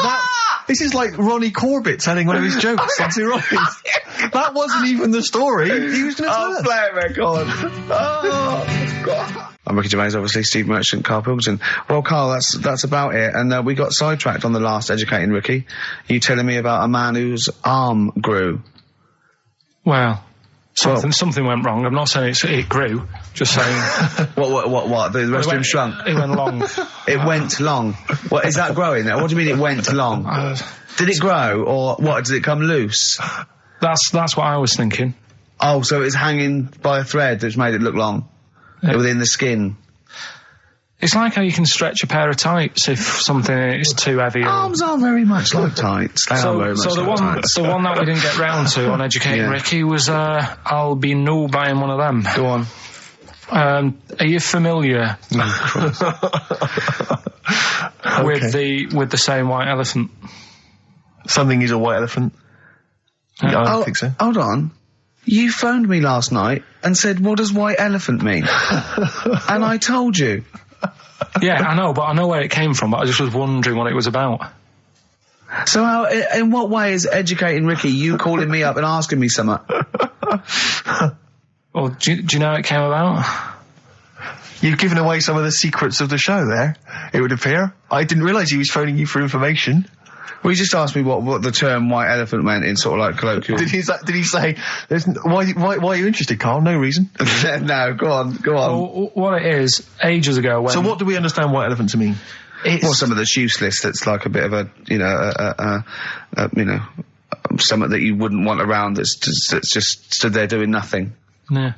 this is like Ronnie Corbett telling one of his jokes on Two Ronnies. That wasn't even the story. He was going to tell us. Play it, record. Oh, God. I'm Ricky Gervais, obviously, Steve Merchant, Karl Pilkington. Well, Karl, that's about it. And we got sidetracked on the last Educating Ricky. You telling me about a man whose arm grew. Well, something went wrong. I'm not saying it grew. Just saying. What? The rest of him shrunk? It went long. It went long. What, is that growing? What do you mean it went long? Did it grow, or what? Did it come loose? That's what I was thinking. Oh, so it's hanging by a thread that's made it look long? Within the skin? It's like how you can stretch a pair of tights if something is too heavy. Arms are very much like tights. So the one that we didn't get round to on Educating Ricky was, I'll be no buying one of them. Go on. Are you familiar with the saying white elephant? Something is a white elephant. I don't think so. Hold on. You phoned me last night and said, what does white elephant mean? And I told you. Yeah, I know, but I know where it came from, but I just was wondering what it was about. So in what way is Educating Ricky you calling me up and asking me something? Well, do you know how it came about? You've given away some of the secrets of the show there, it would appear. I didn't realise he was phoning you for information. Well, he just asked me what the term white elephant meant in sort of like colloquial. Did he say, why are you interested, Carl? No reason. No, go on. Well, what it is, ages ago when... So what do we understand white elephant to mean? Well, some of that's useless, that's like a bit of something that you wouldn't want around that's just stood there doing nothing. Yeah.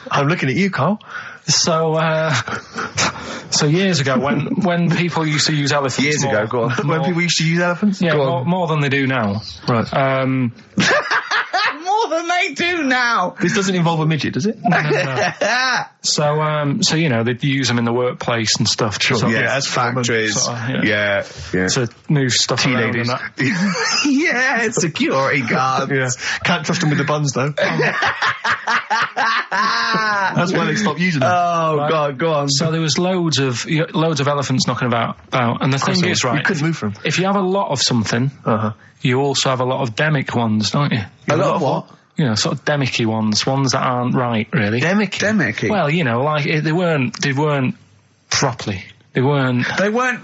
I'm looking at you, Carl. So, So years ago, when people used to use elephants... Years ago, go on. When people used to use elephants? Yeah, more than they do now. Right. More than they do now. This doesn't involve a midget, does it? No. So you know, they'd use them in the workplace and stuff. As factories. Yeah. To move stuff around and that. Yeah, security guards. Yeah. Can't trust them with the buns, though. That's why they stopped using them. Oh, right. God, go on. So there was loads of elephants knocking about, and the thing is, right, you couldn't move from. If you have a lot of something, you also have a lot of demic ones, don't you? A lot of what? You know, sort of demicky ones that aren't right, really. Demicky? Well, you know, like, they weren't properly. They weren't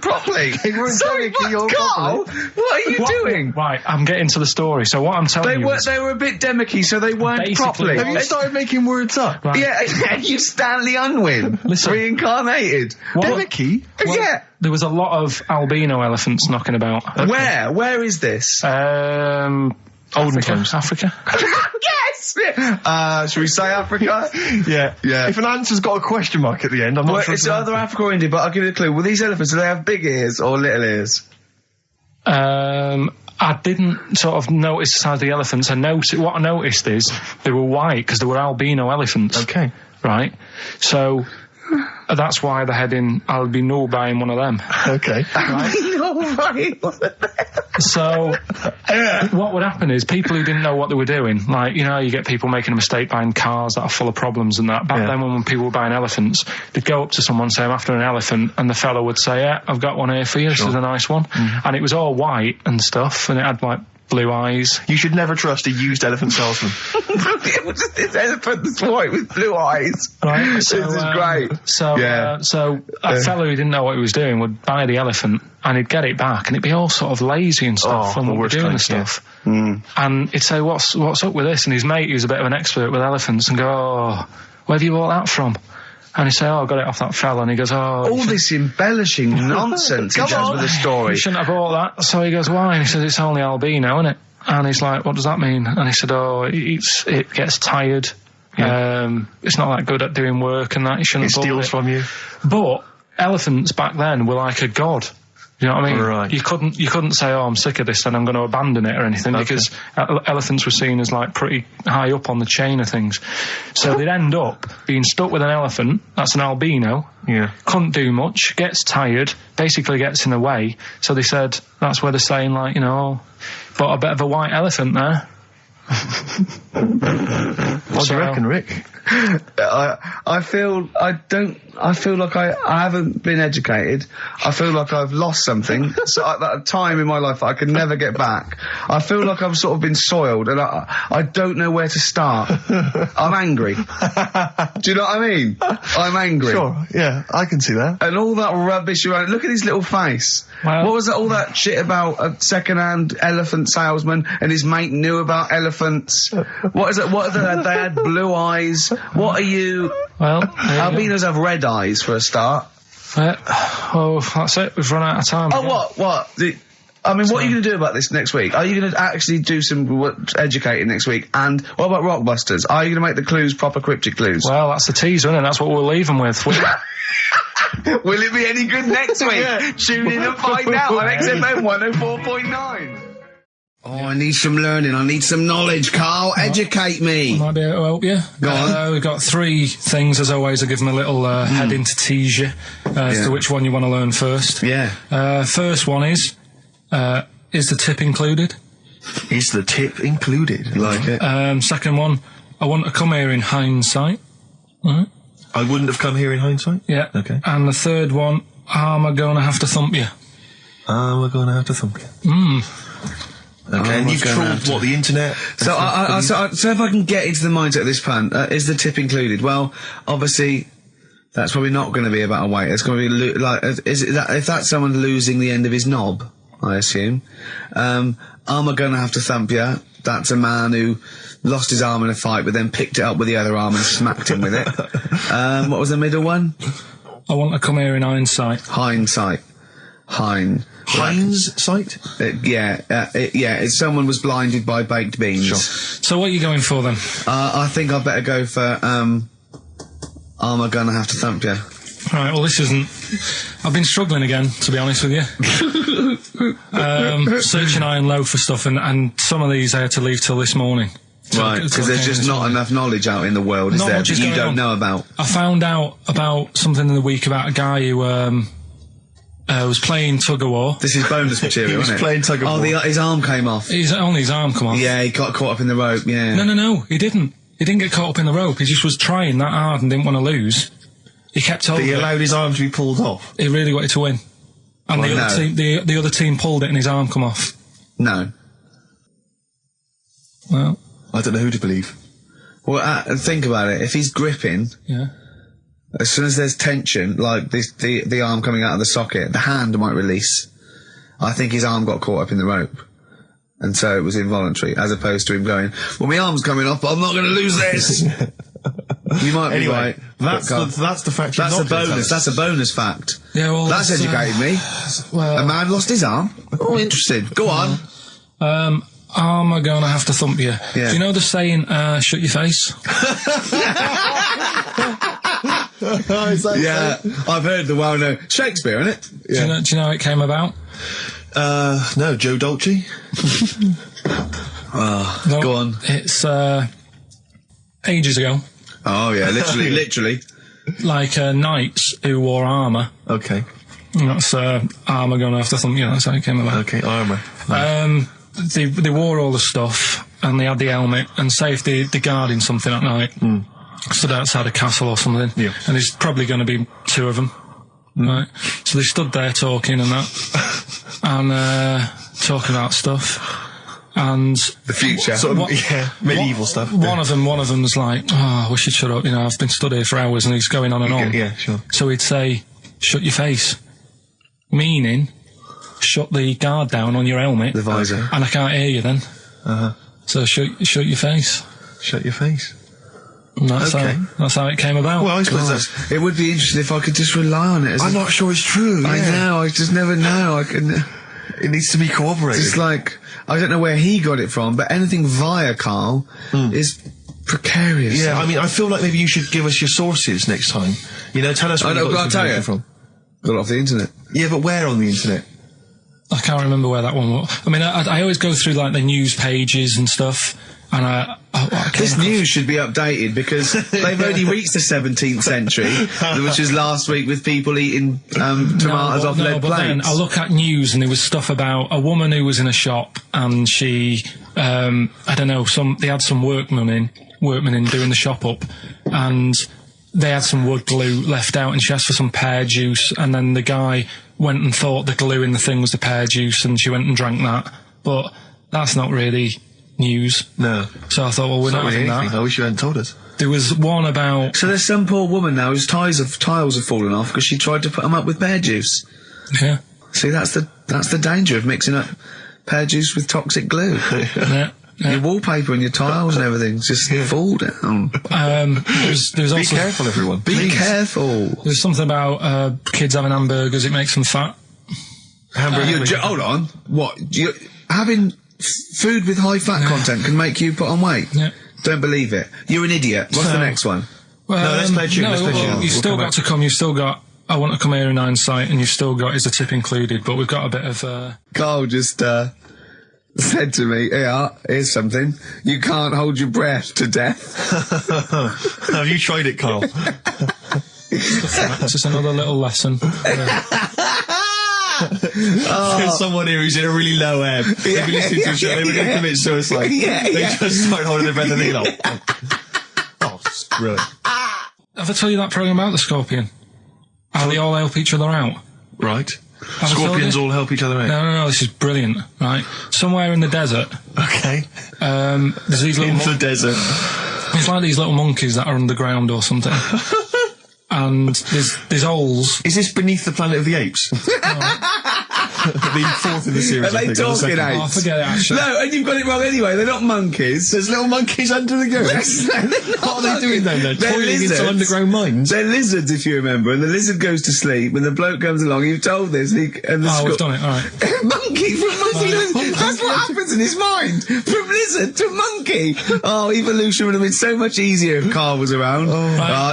properly. Sorry, Carl, what are you doing? Right, I'm getting to the story. So what I'm telling you is... They were a bit demicky, so they weren't properly. Have you started making words up? Right. Yeah, you Stanley Unwin. Listen. Reincarnated. Demicky? Yeah. There was a lot of albino elephants knocking about. Okay. Where is this? Olden times. Africa. Yes! Should we say Africa? Yeah. If an answer's got a question mark at the end, I'm not sure. It's either Africa or India, but I'll give you a clue. Well, these elephants, do they have big ears or little ears? I didn't sort of notice the size of the elephants. What I noticed is they were white because they were albino elephants. Okay. Right? So... that's why they're heading, I'll be null buying one of them. Okay. Right? So, what would happen is people who didn't know what they were doing, like, you know, you get people making a mistake buying cars that are full of problems and that. Back then when people were buying elephants, they'd go up to someone, say, I'm after an elephant, and the fellow would say, yeah, I've got one here for you, this is a nice one. And it was all white and stuff, and it had, like, blue eyes. You should never trust a used elephant salesman. It was just this elephant that's white with blue eyes. Right. So, this is great. So a fellow who didn't know what he was doing would buy the elephant and he'd get it back and it'd be all sort of lazy and stuff and what we're doing and stuff. And he'd say, what's up with this? And his mate, who's a bit of an expert with elephants, and go, oh, where have you bought that from? And he say, I got it off that fella. And he goes, all this embellishing nonsense he does with the story. You shouldn't have bought that. So he goes, why? And he says, it's only albino, isn't it? And he's like, what does that mean? And he said, it gets tired. It's not that good at doing work and that. You shouldn't have bought it. It steals from you. But elephants back then were like a god. You know what I mean? Right. You couldn't say, I'm sick of this and I'm going to abandon it or anything, because elephants were seen as like pretty high up on the chain of things. So they'd end up being stuck with an elephant, that's an albino, couldn't do much, gets tired, basically gets in the way. So they said, that's where they're saying, like, you know, but a bit of a white elephant there. What do you reckon, Rick? I feel like I haven't been educated. I feel like I've lost something. So at that time in my life that I could never get back. I feel like I've sort of been soiled and I don't know where to start. I'm angry. Do you know what I mean? I'm angry. Sure, yeah, I can see that. And all that rubbish around. Look at his little face. What was all that shit about a second-hand elephant salesman and his mate knew about elephants? What is it? They had blue eyes. What are you? Well, albinos have red eyes for a start. That's it. We've run out of time. What? What are you going to do about this next week? Are you going to actually do some educating next week? And what about Rockbusters? Are you going to make the clues proper cryptic clues? Well, that's the teaser, isn't it? That's what we'll leave them with. Will it be any good next week? Tune in and find out on XFM 104.9. Oh, I need some learning. I need some knowledge, Carl. Educate me. I might be able to help you. Go on. We've got 3 things, as always. I give them a little heading to tease you as to which one you want to learn first. Yeah. First one is the tip included? Is the tip included? Like it. Second one, I want to come here in hindsight. Right. I wouldn't have come here in hindsight? Yeah. Okay. And the third one, am I going to have to thump you? Am I going to have to thump you? Okay, and you've trawled, the internet? So if I can get into the mindset of this plan, is the tip included? Well, obviously, that's probably not going to be about a weight. It's going to be if that's someone losing the end of his knob, I assume. Am I going to have to thump you? That's a man who lost his arm in a fight, but then picked it up with the other arm and smacked him with it. What was the middle one? I want to come here in hindsight. Hindsight. Hindsight? It's someone was blinded by baked beans. Sure. So what are you going for then? I think I better go for, am I gonna have to thump you? Right, well, this isn't... I've been struggling again, to be honest with you. Searching high and low for stuff, and some of these I had to leave till this morning. Right, because there's just not enough knowledge out in the world, is there, that you don't know about? I found out about something in the week about a guy who was playing tug-of-war. This is bonus material, isn't it? He was playing tug-of-war. Oh, his arm came off. Only his arm come off. Yeah, he got caught up in the rope, yeah. No, he didn't. He didn't get caught up in the rope. He just was trying that hard and didn't want to lose. He kept over. But he allowed his arm to be pulled off. He really wanted to win. And the other team pulled it and his arm come off. No. Well, I don't know who to believe. Well, think about it. If he's gripping, yeah. As soon as there's tension, like the arm coming out of the socket, the hand might release. I think his arm got caught up in the rope. And so it was involuntary, as opposed to him going, well, my arm's coming off, but I'm not going to lose this. You might be right. That's the fact. That's a bonus. That's a bonus fact. Yeah, well, that's educated me. Well, a man lost his arm. Oh, interesting. Go on. Am I going to have to thump you? Yeah. Do you know the saying, shut your face? Yeah, I've heard the well-known Shakespeare, innit? Yeah. Do you know how it came about? No, Joe Dolce. No, go on. It's ages ago. Oh yeah, literally. Like knights who wore armour. Okay. And that's armour going after thump you. That's how it came about. Okay, armour. They wore all the stuff and they had the helmet. And say if they're guarding something at night, stood outside a castle or something, and there's probably going to be two of them. Right, so they stood there talking and that, and talking about stuff, and the future, medieval stuff. One of them's like, "Oh, we should shut up." You know, I've been stood here for hours, and he's going on and on. Yeah, sure. So he'd say, "Shut your face," meaning, shut the guard down on your helmet, the visor, and I can't hear you then. So shut your face. Shut your face. And that's how it came about. Well, I suppose it would be interesting if I could just rely on it. I'm not sure it's true. I know, I just never know. It needs to be corroborated. It's like, I don't know where he got it from, but anything via Karl is precarious. Yeah, I mean, I feel like maybe you should give us your sources next time. You know, tell us where you got it from. Got it off the internet. Yeah, but where on the internet? I can't remember where that one was. I mean, I always go through like the news pages and stuff, and this news should be updated because they've only reached the 17th century, which was last week with people eating tomatoes off lead plates. Then I look at news and there was stuff about a woman who was in a shop and she, I don't know, they had some workmen in doing the shop up, and they had some wood glue left out and she asked for some pear juice, and then the guy went and thought the glue in the thing was the pear juice and she went and drank that. But that's not really news. No. So I thought, well, we're not having that. I wish you hadn't told us. There was one about... So there's some poor woman now whose tiles have fallen off because she tried to put them up with pear juice. Yeah. See, that's the danger of mixing up pear juice with toxic glue. Yeah. Your wallpaper and your tiles and everything just fall down. There's also... Be careful, everyone. Be careful. There's something about kids having hamburgers, it makes them fat. Hold on. What? Having food with high fat content can make you put on weight? Yeah. Don't believe it. You're an idiot. What's the next one? Well, no, let's play a tune. You've still got to come. You've still got I Want to Come Here in Hindsight, and you've still got Is the Tip Included, but we've got a bit of... Carl just said to me, here's something. You can't hold your breath to death. Have you tried it, Carl? It's just another little lesson. There's someone here who's in a really low ebb. They've been listening to the show, they were going to commit suicide. They just started holding their breath and they're like... Oh, it's brilliant. Have I told you that programme about the scorpion? How they all help each other out? Right. Scorpions all help each other out? No, this is brilliant, right? Somewhere in the desert... Okay. There's these little... In the desert. It's like these little monkeys that are underground or something. And there's holes. Is this Beneath the Planet of the Apes? The fourth in the series. Are they talking apes? Oh, forget it, actually. No, and you've got it wrong anyway. They're not monkeys. There's little monkeys under the goats. What are they doing then? They're toiling into underground mines. They're lizards, if you remember, and the lizard goes to sleep, and the bloke comes along. You've told this, and we've done it. All right. Monkey from monkey. That's what happens in his mind. From lizard to monkey. Oh, evolution would have been so much easier if Karl was around.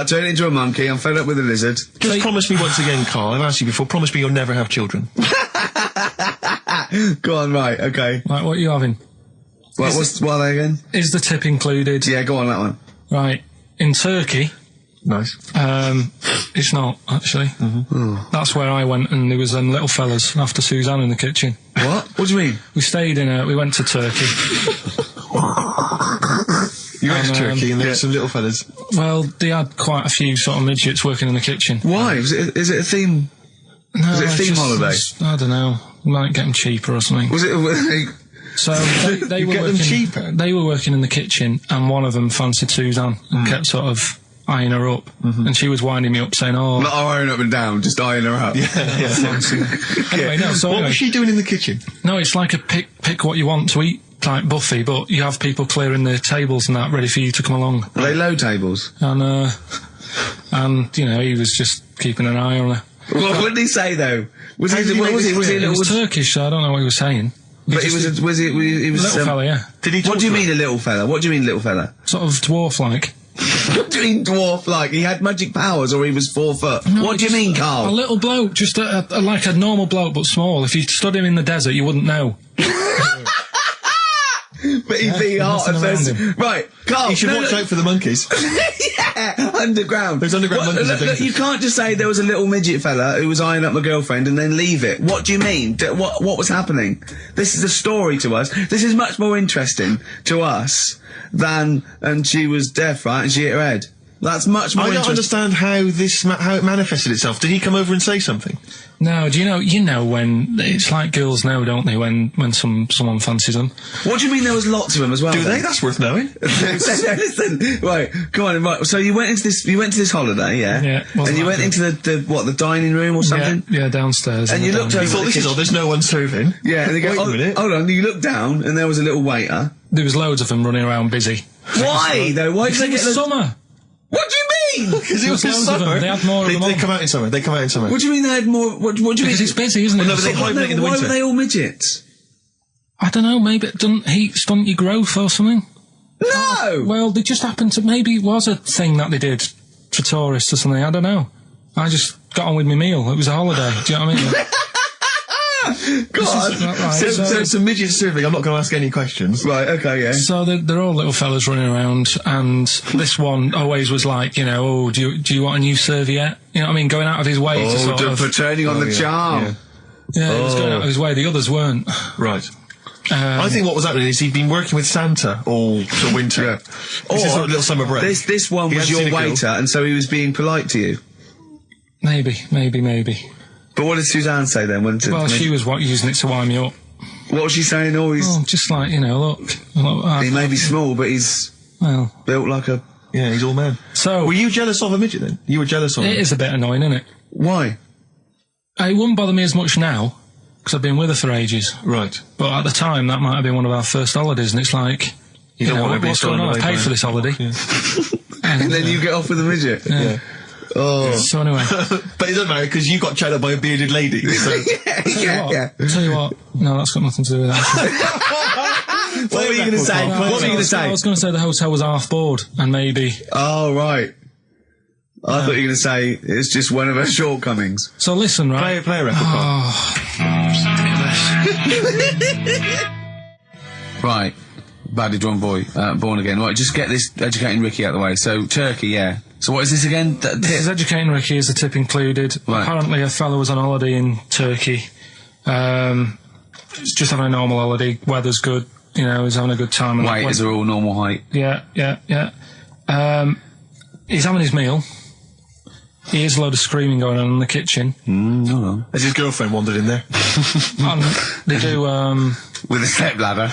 Turn into a monkey. I'm fed up with a lizard. Just promise me once again, Karl. I've asked you before. Promise me you'll never have children. Go on, right, okay. Right, what are you having? What are they again? Is the tip included? Yeah, go on, that one. Right. In Turkey... Nice. It's not, actually. That's where I went, and there was them little fellas after Suzanne in the kitchen. What? What do you mean? We went to Turkey. You went to Turkey and there were some little fellas. Well, they had quite a few sort of midgets working in the kitchen. Why? Is it a theme? No, was it a theme holiday? I don't know. Might get them cheaper or something. Was it? So they were working cheaper. They were working in the kitchen, and one of them fancied Suzanne and kept sort of eyeing her up, and she was winding me up saying, "Oh, not eyeing up and down, just eyeing her up." Anyway, no. So what was she doing in the kitchen? No, it's like a pick what you want to eat type buffet, but you have people clearing the tables and that ready for you to come along. Are they low tables? And you know, he was just keeping an eye on her. What did he say though? Was he Turkish, so I don't know what he was saying. But he was a little fella, yeah. Did he? What do you mean a little fella? What do you mean little fella? Sort of dwarf-like. What do you mean dwarf-like? He had magic powers, or he was 4 foot? No, what do you mean, Karl? A little bloke, just like a normal bloke, but small. If you stood him in the desert, you wouldn't know. But he'd be hot at first. Right, Karl. You should watch out for the monkeys. Yeah, underground. There's underground monkeys. Look, you can't just say there was a little midget fella who was eyeing up my girlfriend and then leave it. What do you mean? What was happening? This is a story to us. This is much more interesting to us than, and she was deaf, right, and she hit her head. That's much more interesting. I don't understand how it manifested itself. Did he come over and say something? No, do you know when it's like girls know, don't they, when someone fancies them? What do you mean there was lots of them as well? Do they? That's worth knowing. Listen, right, come on, right. So you went to this holiday, yeah? Yeah. And you went into the dining room or something? Yeah, downstairs. And you looked over. You thought, this is all, there's no one serving. Yeah, and they go, wait a minute. Hold on, you looked down and there was a little waiter. There was loads of them running around busy. Why though? Why did they get summer? What do you mean? Because it was summer. They had more of them. They come out in summer. What do you mean they had more? What do you mean? Because it's busy, isn't it? Well, no, but they hibernate in the winter. Why were they all midgets? I don't know, maybe it doesn't heat stunt your growth or something. No! Well, they just happened to, maybe it was a thing that they did for tourists or something, I don't know. I just got on with my meal. It was a holiday, do you know what I mean? God. Right. So some midget serving, I'm not going to ask any questions. Right, okay, yeah. So they're all little fellas running around, and this one always was like, you know, oh, do you want a new serviette? You know what I mean? Going out of his way to sort of... for turning on the charm. Yeah, he was going out of his way. The others weren't. Right. I think what was happening is he'd been working with Santa all the winter. Yeah. This is a little summer break. This one was your waiter, and so he was being polite to you. Maybe. But what did Suzanne say then? Well, she was using it to wind me up. What was she saying? Just like, you know, look he may be small, but he's built like a... Yeah, he's all man. So... Were you jealous of a midget then? You were jealous of him? It is a bit annoying, isn't it? Why? It wouldn't bother me as much now, because I've been with her for ages. Right. But at the time, that might have been one of our first holidays, and it's like... You don't want to be what's going on? I paid for this holiday. Yeah. and then you get off with a midget? Yeah. Oh. So anyway. But it doesn't matter, because you got chatted up by a bearded lady. So. yeah. Tell you what, no, that's got nothing to do with that. What were you going to say? I was going to say the hotel was half board, and maybe... Oh, right. I thought you were going to say it's just one of her shortcomings. So listen, right? Play a record. Right. Badly drawn boy, born again. Right, just get this educating Ricky out of the way. So, Turkey, yeah. So what is this again? This is educating Ricky, is the tip included. Right. Apparently a fellow was on holiday in Turkey. Just having a normal holiday. Weather's good. You know, he's having a good time. Waiters are all normal height. Yeah. He's having his meal. He hears a load of screaming going on in the kitchen. No. Has his girlfriend wandered in there? And they do, with a stepladder.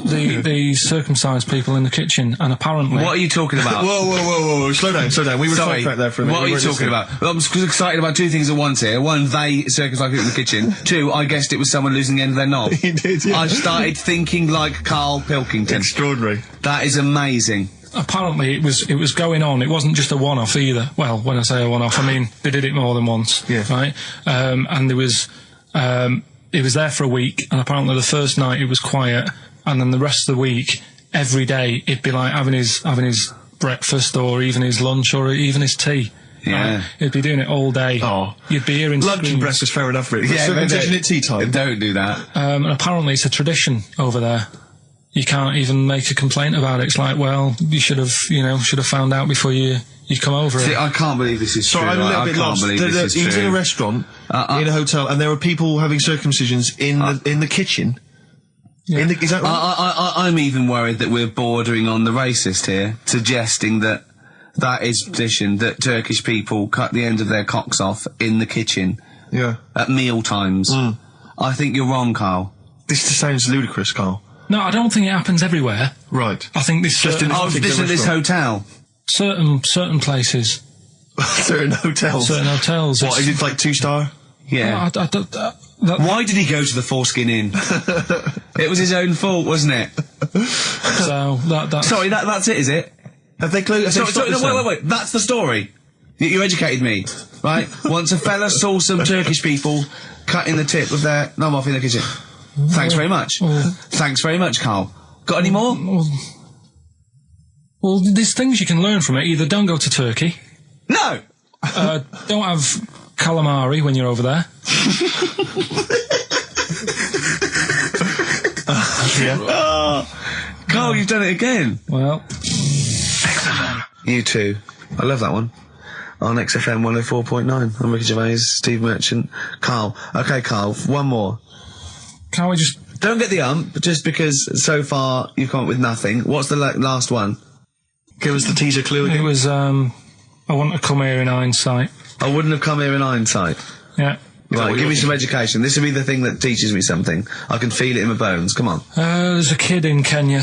The circumcised people in the kitchen, and apparently... What are you talking about? Whoa, slow down. We were sidetracked there for a minute. What are you talking about? Well, I'm excited about two things at once here. One, they circumcised people in the kitchen. Two, I guessed it was someone losing the end of their knob. You did, yeah. I started thinking like Karl Pilkington. Extraordinary. That is amazing. Apparently it was going on. It wasn't just a one-off either. Well, when I say a one-off, I mean they did it more than once. Yeah. Right? And there was... it was there for a week, and apparently the first night it was quiet, and then the rest of the week, every day, he'd be like having his breakfast, or even his lunch, or even his tea. Yeah. Right? He'd be doing it all day. Oh. You'd be hearing lunch screams. and breakfast, fair enough, really. Yeah, circumcision at tea time. Don't do that. And apparently it's a tradition over there. You can't even make a complaint about it. It's like, well, you should have found out before you come over. See, I can't believe this is true. Sorry, I'm a little bit lost. He was in a restaurant, in a hotel, and there were people having circumcisions in the kitchen. Yeah. Is that right? I'm even worried that we're bordering on the racist here, suggesting that is tradition, that Turkish people cut the end of their cocks off in the kitchen. Yeah. At meal times. I think you're wrong, Karl. This sounds ludicrous, Karl. No, I don't think it happens everywhere. Right. I think this Just in this hotel. certain places. Certain hotels. Certain hotels. What, is it like 2-star? Yeah. Why did he go to the Foreskin Inn? It was his own fault, wasn't it? So that's... Sorry, that's it, is it? Have they closed? Wait. That's the story. You educated me, right? Once a fella saw some Turkish people cutting the tip of their knob off in the kitchen. Thanks very much. Thanks very much, Karl. Got any more? Well, there's things you can learn from it. Either don't go to Turkey. No! Don't have calamari when you're over there. Karl, you've done it again. Well... XFM. You too. I love that one. On XFM 104.9. I'm Ricky Gervais, Steve Merchant, Karl. Okay, Karl, one more. Can't we just... Don't get the just because so far you've come up with nothing. What's the last one? Give us the teaser clue again. It was, I want to come here in hindsight. I wouldn't have come here in hindsight. Yeah. Right, give me some education. This will be the thing that teaches me something. I can feel it in my bones. Come on. There's a kid in Kenya.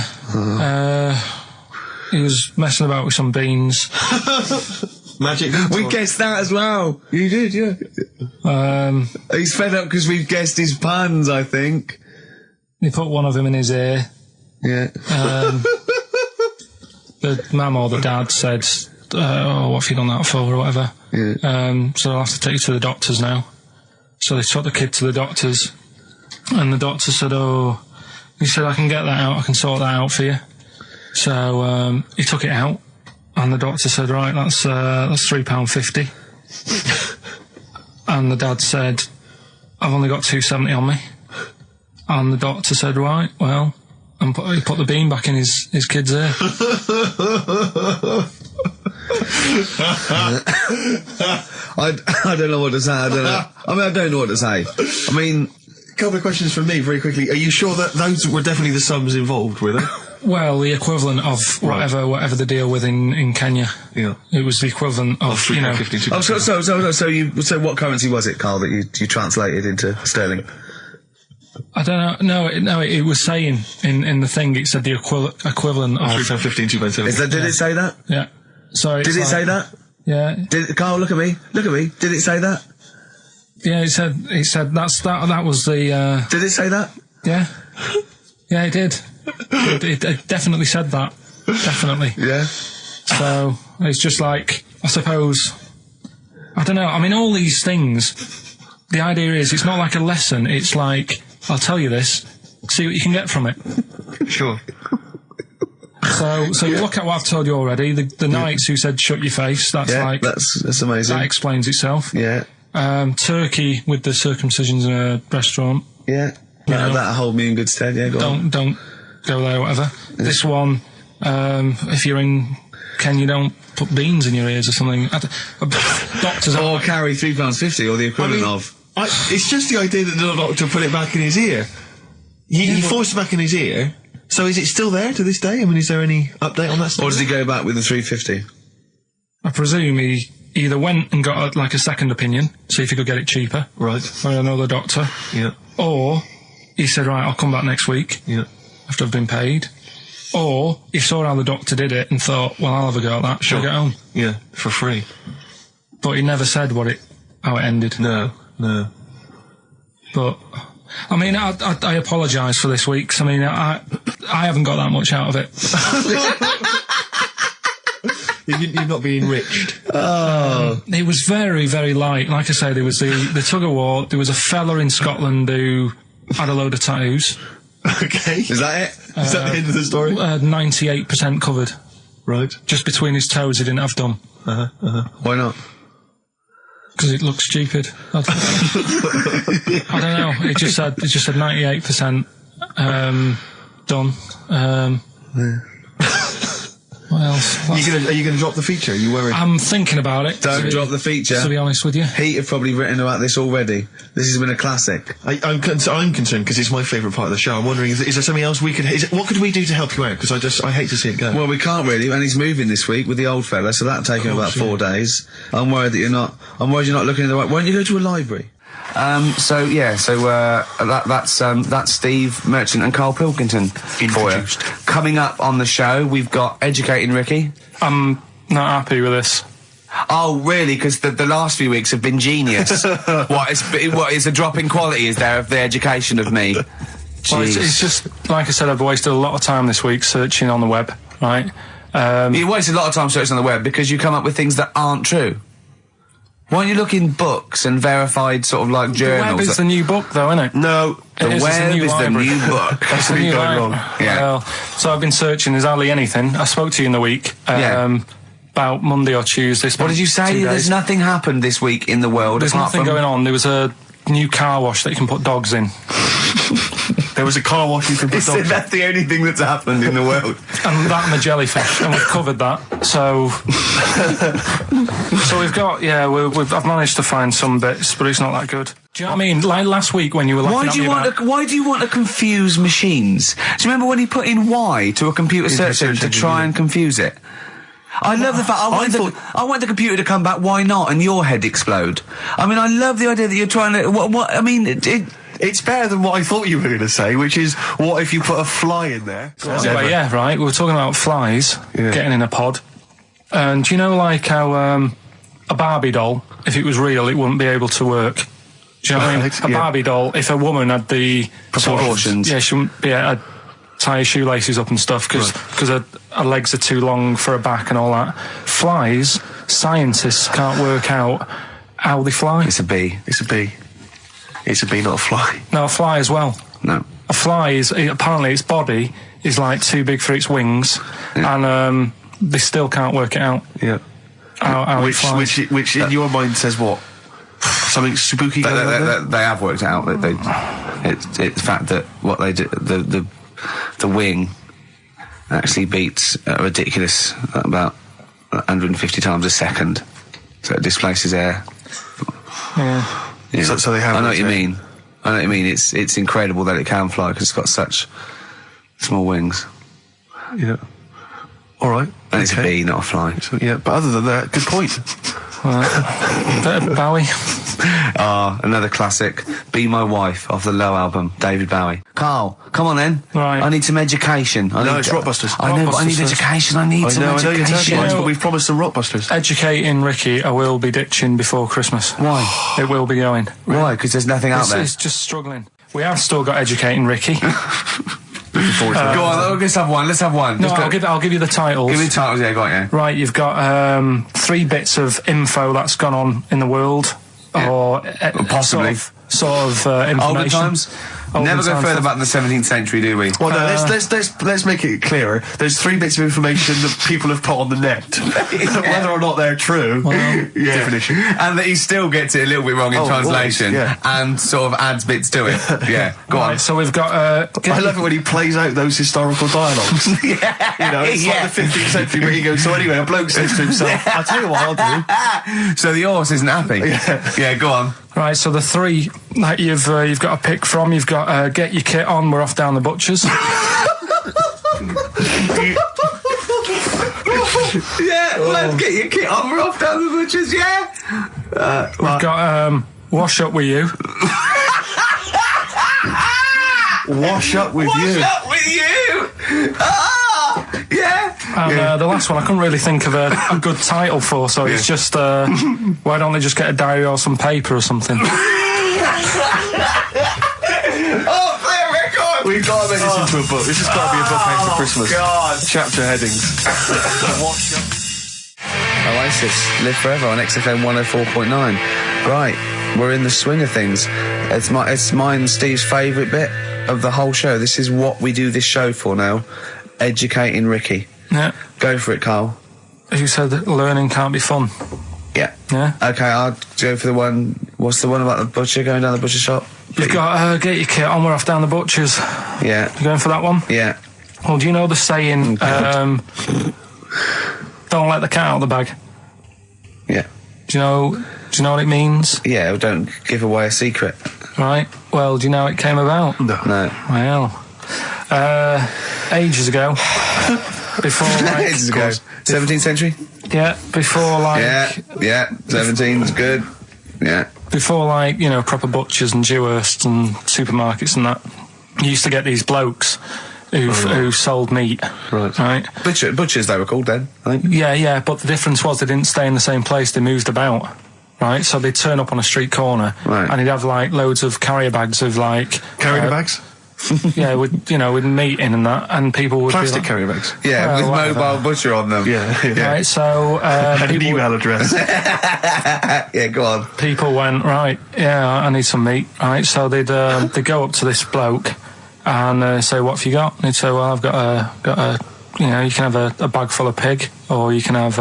He was messing about with some beans. Magic. We guessed that as well. You did, yeah. He's fed up because we've guessed his puns, I think. He put one of them in his ear. Yeah. The mum or the dad said, what have you done that for, or whatever. Yeah. So I'll have to take you to the doctors now. So they took the kid to the doctors, and the doctor said, he said, I can get that out, I can sort that out for you. So, he took it out, and the doctor said, right, that's £3.50. And the dad said, I've only got £2.70 on me. And the doctor said, right, well, and he put the bean back in his kid's ear. I don't know what to say. I don't know what to say. I mean, a couple of questions from me very quickly. Are you sure that those were definitely the sums involved, were they? Well, the equivalent of whatever the deal with in Kenya. Yeah. It was the equivalent of £3.50. So what currency was it, Karl, that you translated into sterling? I don't know. No, it was saying in the thing. It said the equivalent of £3.15, £2.70. Did it say that? Yeah. So did it say that? Yeah. Karl, look at me. Look at me. Did it say that? Yeah. It said that was the. Did it say that? Yeah. Yeah, it did. It definitely said that. Definitely. Yeah. So it's just like, I suppose, I don't know. I mean, all these things. The idea is, it's not like a lesson. It's like, I'll tell you this. See what you can get from it. Sure. So you look at what I've told you already. The knights who said "shut your face." That's that's amazing. That explains itself. Yeah. Turkey with the circumcisions in a restaurant. Yeah. That'll hold me in good stead. Yeah. Don't go there. Whatever. Yeah. This one, if you're in Kenya, don't put beans in your ears or something. Doctors or carry £3.50 or the equivalent of. It's just the idea that the doctor put it back in his ear. He forced it back in his ear. So is it still there to this day? I mean, is there any update on that stuff? Or does he go back with the £3.50? I presume he either went and got a second opinion, see if he could get it cheaper. Right. By another doctor. Yeah. Or he said, right, I'll come back next week after I've been paid. Or he saw how the doctor did it and thought, well, I'll have a go at that. Shall I get home? Yeah, for free. But he never said how it ended. No. But, I mean, I apologise for this week, 'cause, I mean, I haven't got that much out of it. You've not been enriched. It was very, very light. Like I say, there was the tug of war. There was a fella in Scotland who had a load of tattoos. Okay. Is that it? Is that the end of the story? 98% covered. Right. Just between his toes, he didn't have done. Why not? Because it looked stupid. I don't know. It just said 98% done. What else? Are you going to drop the feature? Are you worried? I'm thinking about it. Don't drop the feature. To be honest with you. Pete have probably written about this already. This has been a classic. I'm concerned because it's my favourite part of the show. I'm wondering, is there something else we could... what could we do to help you out? Because I hate to see it go. Well, we can't really, and he's moving this week with the old fella, so that'll take him about 4 days. I'm worried you're not looking in the right... Why don't you go to a library? That's Steve Merchant and Karl Pilkington for you. Coming up on the show, we've got Educating Ricky. I'm not happy with this. Oh, really? Because the last few weeks have been genius. What is a drop in quality, is there, of the education of me? Well, it's just, like I said, I've wasted a lot of time this week searching on the web, right? You wasted a lot of time searching on the web because you come up with things that aren't true. Why don't you look in books and verified sort of like journals? The web is the new book, though, isn't it? No, the web is the new book. That's the new going wrong. Yeah. Well, so I've been searching. There's hardly anything. I spoke to you in the week. About Monday or Tuesday. What did you say? There's nothing happened this week in the world. There's nothing going on. There was a new car wash that you can put dogs in. There was a car wash you can put dogs in. That's the only thing that's happened in the world. And that and the jellyfish, and we've covered that. So, so we've got, I've managed to find some bits, but it's not that good. Do you know what I mean? Like last week when you were laughing at me about... Why do you want to confuse machines? Do you remember when he put in Y to a computer search engine to try and confuse it? I love the fact I want the computer to come back. Why not? And your head explode. I mean, I love the idea that you're trying to. I mean, it's better than what I thought you were going to say, which is, what if you put a fly in there? Anyway, yeah, right. We were talking about flies getting in a pod, and do you know, like how a Barbie doll, if it was real, it wouldn't be able to work. Do you know what I mean? A Barbie doll, if a woman had the proportions, she wouldn't be able to tie her shoelaces up and stuff because her legs are too long for her back and all that. Flies, scientists can't work out how they fly. It's a bee. It's a bee. It's a bee, not a fly. No, a fly as well. No. A fly is, apparently its body is like too big for its wings, and they still can't work it out. Yeah. How it flies. Which in your mind says what? Something spooky going on there? They have worked it out. It's the fact that what they do, the wing actually beats a ridiculous about 150 times a second, so it displaces air. Yeah. So they have. I know what you mean. It's incredible that it can fly because it's got such small wings. Yeah. All right. And it's a bee, not a fly. So, yeah, but other than that, good point. Bowie. Another classic. Be My Wife off the Low album, David Bowie. Carl, come on then. Right. I need some education. It's Rockbusters. I know, but I need education. I need some education. But we've promised some Rockbusters. Educating Ricky, I will be ditching before Christmas. Why? It will be going. Why? Because there's nothing out there. It's just struggling. We have still got Educating Ricky. Go on, let's have one. No, I'll give you the titles. Give me the titles, yeah, got you. Right, you've got 3 bits of info that's gone on in the world, or possibly sort of information. Older times. Never go further back than the 17th century, do we? Well, no, let's make it clearer. There's 3 bits of information that people have put on the net. Whether or not they're true, different issue. And that he still gets it a little bit wrong in translation, always, and sort of adds bits to it. Yeah, go on. So we've got... I love it when he plays out those historical dialogues. It's like the 15th century where he goes, so anyway, a bloke says to himself, I'll tell you what I'll do. So the horse isn't happy. Yeah, go on. Right, so the 3 that you've got to pick from, you've got Get Your Kit On, We're Off Down the Butchers. Let's get your kit on, we're off down the butchers, We've got Wash Up With You. Wash up with you. Wash up with you! Ah! Yeah! And the last one I couldn't really think of a good title for, so it's just, why don't they just get a diary or some paper or something? Oh, play a record! We've got to make this into a book. This has got to be a book aimed for Christmas. God. Chapter headings. Oasis, Live Forever on XFM 104.9. Right, we're in the swing of things. It's mine and Steve's favourite bit of the whole show. This is what we do this show for now. Educating Ricky. Yeah. Go for it, Carl. You said that learning can't be fun. Yeah. Yeah. Okay, I'll go for the one. What's the one about the butcher going down the butcher shop? You've got get your kit on, we're off down the butcher's. Yeah. You going for that one? Yeah. Well, do you know the saying, don't let the cat out of the bag? Yeah. Do you know what it means? Yeah, well, don't give away a secret. Right. Well, do you know how it came about? No. Well, ages ago. Before, like... Ages ago. 17th century? Yeah, before, like... Yeah, 17's good. Yeah. Before, like, you know, proper butchers and Dewhursts and supermarkets and that, you used to get these blokes who sold meat. Right. Butchers, they were called then, I think. Yeah, but the difference was they didn't stay in the same place, they moved about. Right, so they'd turn up on a street corner, and he'd have, like, loads of carrier bags of, like... Carrier bags? Yeah, with meat in and that, and people would Plastic be like, carrier bags? Yeah, with whatever. mobile butcher on them. Yeah. Right, so... And an email address. Yeah, go on. People went, right, yeah, I need some meat, right, so they'd go up to this bloke and say, what have you got? And he'd say, well, I've got a you know, you can have a bag full of pig, or you can have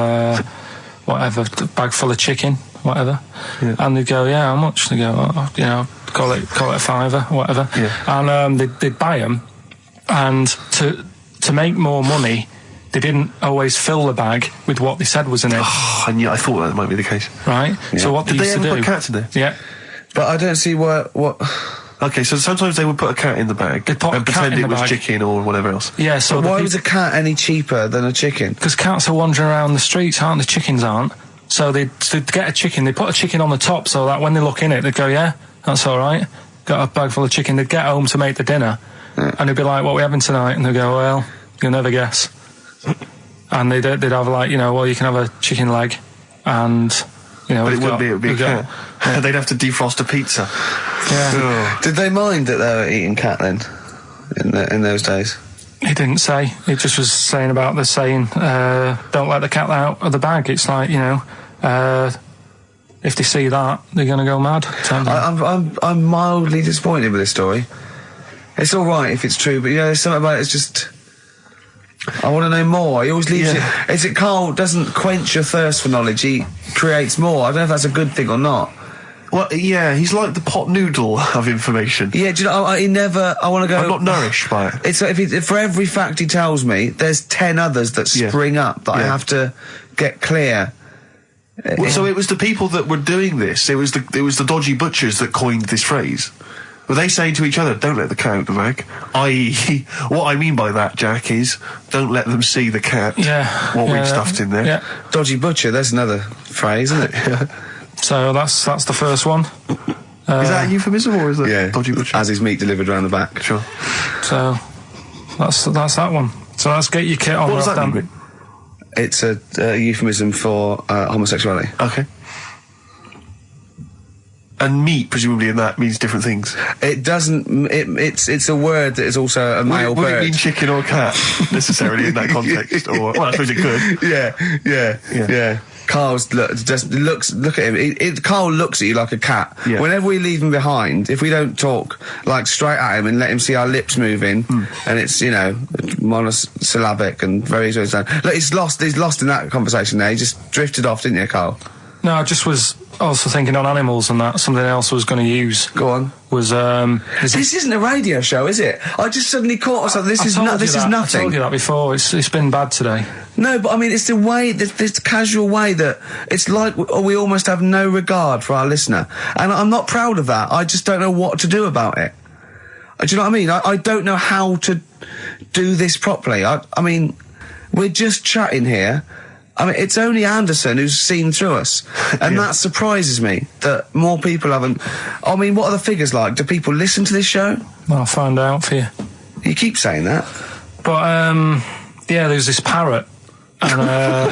whatever, a bag full of chicken, whatever. Yeah. And they'd go, yeah, how much? They go, you know, call it a fiver, whatever. Yeah. And they'd buy them, and to make more money, they didn't always fill the bag with what they said was in it. Oh, and yeah, I thought that might be the case. Right? Yeah. So what Did they they used ever to do... put cats in there? Yeah. But I don't see what... Okay, so sometimes they would put a cat in the bag and pretend it was chicken or whatever else. Yeah, so... But why was a cat any cheaper than a chicken? Because cats are wandering around the streets, aren't they? Chickens aren't. So they'd get a chicken, they'd put a chicken on the top so that when they look in it, they'd go, yeah, that's all right. Got a bag full of chicken. They'd get home to make the dinner, and they'd be like, what are we having tonight? And they'd go, well, you'll never guess. And they'd have, like, you know, well, you can have a chicken leg, and... You know, but it would be a cat. Yeah. They'd have to defrost a pizza. Yeah. Did they mind that they were eating cat then, in those days? He didn't say. He just was saying about the saying, don't let the cat out of the bag. It's like, you know, if they see that, they're going to go mad. I'm mildly disappointed with this story. It's all right if it's true, but, you know, there's something about it, it's just... I want to know more. He always leaves it... Is it Carl doesn't quench your thirst for knowledge, he creates more. I don't know if that's a good thing or not. Well, yeah, he's like the pot noodle of information. Yeah, do you know, he never... I want to go... I'm not nourished by it. It's like if for every fact he tells me, there's 10 others that spring up that I have to get clear. Well, so it was the people that were doing this, it was the dodgy butchers that coined this phrase. Were they saying to each other, don't let the cat out the bag? I.e., what I mean by that, Jack, is don't let them see the cat, what we've stuffed in there. Yeah. Dodgy butcher, that's another phrase, isn't it? Yeah. So that's the first one. Is that a euphemism, or is that dodgy butcher? As his meat delivered around the back. Sure. So that's that one. So let's get your kit on. What does that mean? It's a euphemism for homosexuality. Okay. And meat, presumably, in that means different things. It doesn't. It's a word that is also a male would bird. Would it mean chicken or cat necessarily in that context? Or well, I suppose it could. Yeah. Carl's look at him. Carl looks at you like a cat. Yeah. Whenever we leave him behind, if we don't talk like straight at him and let him see our lips moving, and it's, you know, monosyllabic and very look, he's lost in that conversation there. He just drifted off, didn't you, Carl? No, I just was also thinking on animals and that. Something else I was going to use. Go on. Was this isn't a radio show, is it? I just suddenly caught myself. This is nothing. I told you that before. It's been bad today. No, but I mean, it's the way, this casual way that it's like we almost have no regard for our listener, and I'm not proud of that. I just don't know what to do about it. Do you know what I mean? I don't know how to do this properly. I mean, we're just chatting here. I mean, it's only Anderson who's seen through us. And that surprises me, that more people haven't. I mean, what are the figures like? Do people listen to this show? Well, I'll find out for you. You keep saying that. But, yeah, there's this parrot. And,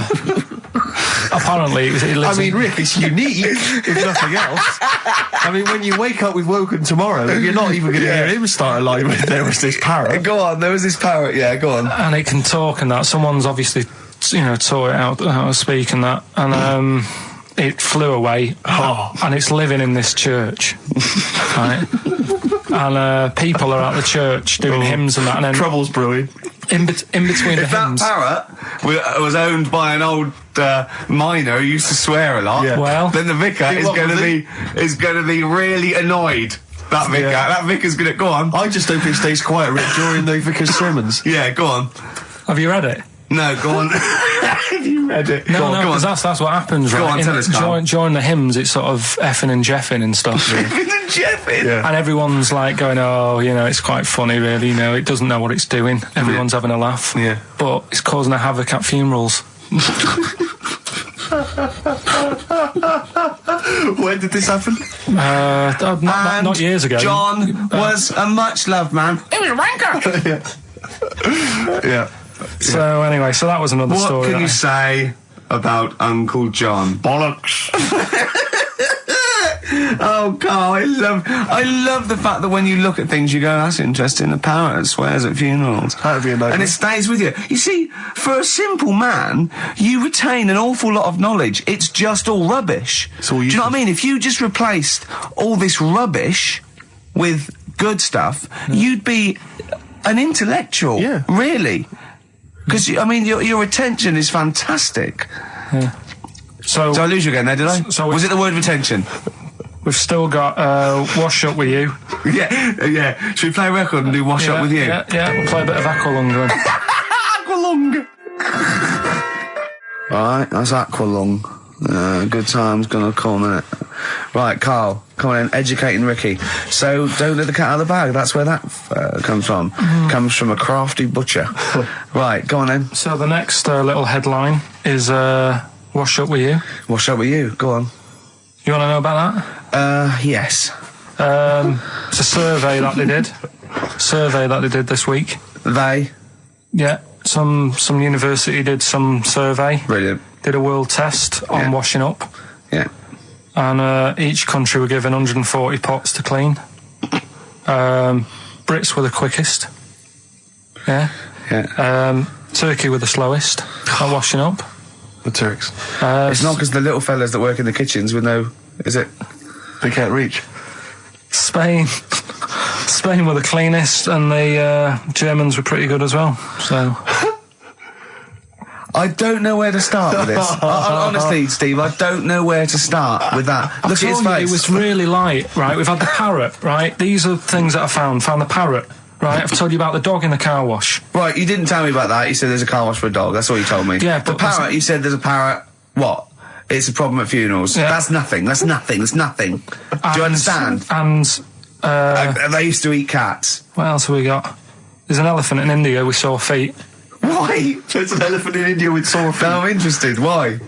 apparently it lives Rick, it's unique, if nothing else. I mean, when you wake up with Woken tomorrow, you're not even going to hear him start a line with there was this parrot. Go on, there was this parrot, yeah, go on. And it can talk and that. Someone's obviously, taught it how to speak and that. And, it flew away. And it's living in this church. Right? And, people are at the church doing hymns and that. And then Trouble's brewing. In between the hymns. That parrot was owned by an old miner who used to swear a lot. Yeah. Well, then the vicar is going to be really annoyed. That vicar, that vicar's going to go on. I just hope it stays quiet, Rick, during the vicar's sermons. Yeah, go on. Have you read it? No, go on. Have you read it? No, because that's what happens, right? Go on, tell us, Carl. During the hymns, it's sort of effing and jeffing and stuff. Effing and jeffing? Yeah. And everyone's like going, it's quite funny, really, it doesn't know what it's doing. Everyone's having a laugh. Yeah. But it's causing a havoc at funerals. When did this happen? Not years ago. John was a much-loved man. He was a wanker! Yeah. So anyway, that was another story. What can you say about Uncle John? Bollocks. Oh, Carl, I love the fact that when you look at things, you go, that's interesting. The parrot swears at funerals. That'd be a nice and one. it stays with you. You see, for a simple man, you retain an awful lot of knowledge. It's just all rubbish. It's all Do you know what I useless. mean? If you just replaced all this rubbish with good stuff, you'd be an intellectual. Yeah. Really. Because, your retention is fantastic. Yeah. So Did I lose you again there, did I? Was it the word retention? We've still got Wash Up With You. Yeah. Should we play a record and do Wash Up With You? Yeah, we'll play a bit of Aqualung then. Aqualung! Right, that's Aqualung. Good time's gonna come, innit? Right, Carl, come on in, educating Ricky. So, don't let the cat out of the bag, that's where that comes from. Comes from a crafty butcher. Right, go on then. So the next little headline is Wash Up With You. Wash Up With You, go on. You want to know about that? Yes. It's a survey that they did. This week. They? Yeah, some university did some survey. Brilliant. Did a world test on washing up. Yeah. And each country were given 140 pots to clean. Brits were the quickest. Yeah. Turkey were the slowest at washing up. The Turks. It's not because the little fellas that work in the kitchens with no... Is it? They can't reach. Spain were the cleanest, and the Germans were pretty good as well. So I don't know where to start with this. Honestly, Steve, I don't know where to start with that. Look at his face. It was really light, right? We've had the parrot, right? These are things that I found. Found the parrot, right? I've told you about the dog in the car wash. Right, you didn't tell me about that. You said there's a car wash for a dog. That's all you told me. Yeah, the but parrot, you said there's a parrot. What? It's a problem at funerals. Yeah. That's nothing. That's nothing. Do you understand? And they used to eat cats. what else have we got? There's an elephant in India with sore feet. Why? There's an elephant in India with sore feet. I'm interested. Why?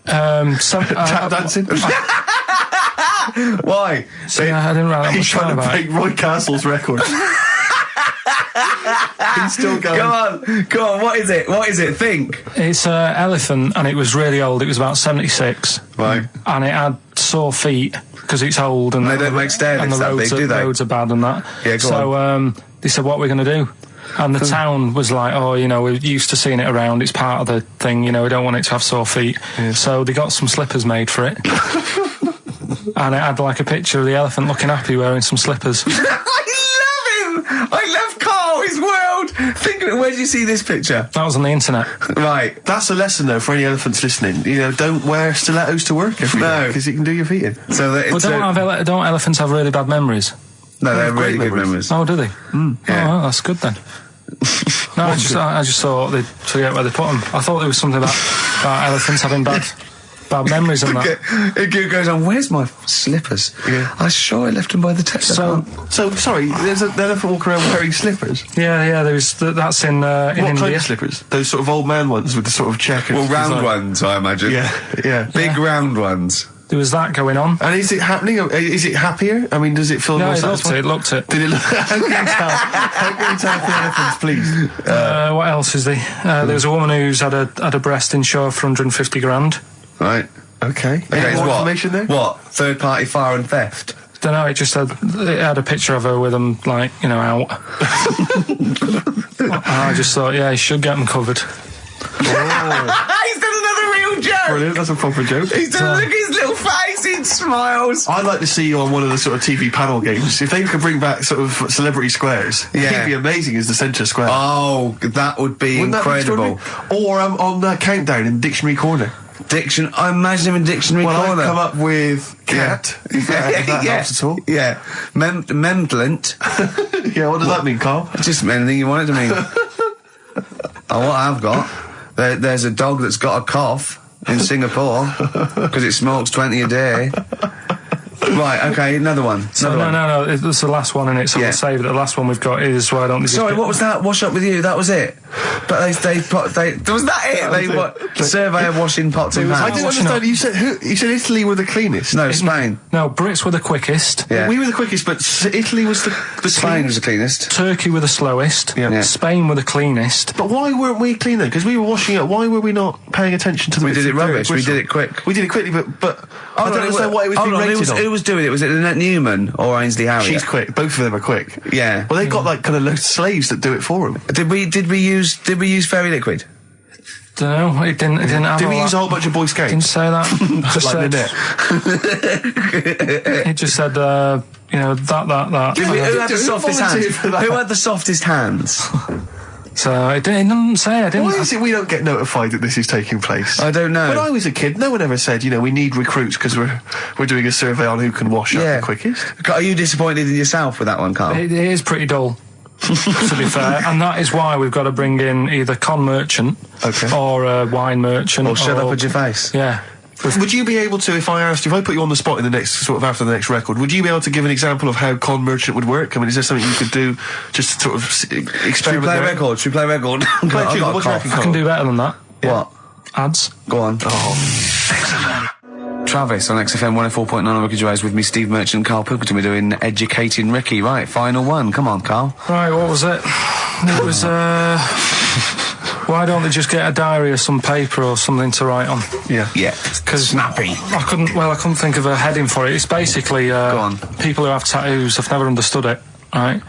Tap dancing. Why? See, I didn't write that He's much down trying to about it. break Roy Castle's record. He's still going. Go on. What is it? Think. It's an elephant, and it was really old. It was about 76. Right. And it had sore feet because it's old, and They don't make stair and lifts the that roads big, do they? roads are bad and that. Yeah, go on. So they said, "What are we going to do?" And the town was like, we're used to seeing it around. It's part of the thing, we don't want it to have sore feet. Yeah. So they got some slippers made for it. And it had like a picture of the elephant looking happy wearing some slippers. I love him! I love Carl, his world! Think of it, where did you see this picture? That was on the internet. Right. That's a lesson, though, for any elephants listening. Don't wear stilettos to work every day, because you can do your feet in. So that it's don't elephants have really bad memories? No, they have really good memories. Oh, do they? Yeah. Oh, well, that's good then. No, I just thought they'd forget where they put them. I thought there was something about elephants having bad bad memories and that. It goes on, where's my slippers? Yeah. I'm sure I left them by the test. So, sorry, there's an elephant walking around wearing slippers? Yeah, that's in What India. kind of slippers? Those sort of old man ones with the sort of check. Well, round ones, I imagine. Yeah. Big round ones. There was that going on. And is it happening? Is it happier? I mean, does it feel more satisfying? It looked it. Did it look? How can you tell? How can you tell for elephants, please? What else is there? There was a woman who's had a breast insured for 150 grand. Right. Okay. Any more information there? What? Third party fire and theft? Don't know. It had a picture of her with them, like, out. I just thought, yeah, he should get them covered. He's done another real joke. Brilliant. That's a proper joke. He's done. Look at his little face. He smiles. I'd like to see you on one of the sort of TV panel games. If they could bring back sort of celebrity squares, it'd be amazing as the centre square. Oh, that would be incredible. Or on Countdown in Dictionary Corner. I imagine him in Dictionary Corner. I'd come up with cat. If that helps at all. Yeah. Memblent. Yeah, what does that mean, Carl? Just anything you want it to mean. What I've got, there's a dog that's got a cough in Singapore because it smokes 20 a day. Right, okay, another one. No, it's the last one in it, so we'll save it. The last one we've got is why don't they Sorry, what was that? Wash up with you, that was it? But was that it? Surveyor washing pots and pans. I didn't understand, you said Italy were the cleanest. No, Spain. No, Brits were the quickest. Yeah. We were the quickest, but Italy was the Spain was the cleanest. Turkey were the slowest. Yeah. Spain were the cleanest. But why weren't we clean then? Because we were washing up. Why were we not paying attention to the We did it rubbish, we did it quick. We did it quickly, but I don't understand why it was being rated on. Who was doing it? Was it Lynette Newman or Ainsley Harriott? She's quick. Both of them are quick. Yeah. Well, they've got like kind of loads of slaves that do it for them. Did we use fairy liquid? Don't know. It didn't have. Did we use a whole bunch of Boy Scouts? Didn't say that. Just like said, it just said, that. Who had the softest hands? Who had the softest hands? So it didn't say. I didn't. Why is it we don't get notified that this is taking place? I don't know. When I was a kid, no one ever said, we need recruits because we're doing a survey on who can wash up the quickest. Are you disappointed in yourself with that one, Carl? It is pretty dull. To be fair, and that is why we've got to bring in either con merchant or a wine merchant or shut up at your face. Yeah. Would you be able to, if I put you on the spot in the next, after the next record, would you be able to give an example of how con merchant would work? I mean, is there something you could do just to sort of experiment? Should we play record? I can do better than that. What? Ads. Go on. XFM. Travis on XFM 104.9 on Ricky Gervais with me, Steve Merchant, Karl Pilkington. We're doing Educating Ricky. Right, final one. Come on, Karl. Right, what was it? It was, why don't they just get a diary or some paper or something to write on? Yeah. Because snappy. I couldn't think of a heading for it. It's basically people who have tattoos. I've never understood it. Right,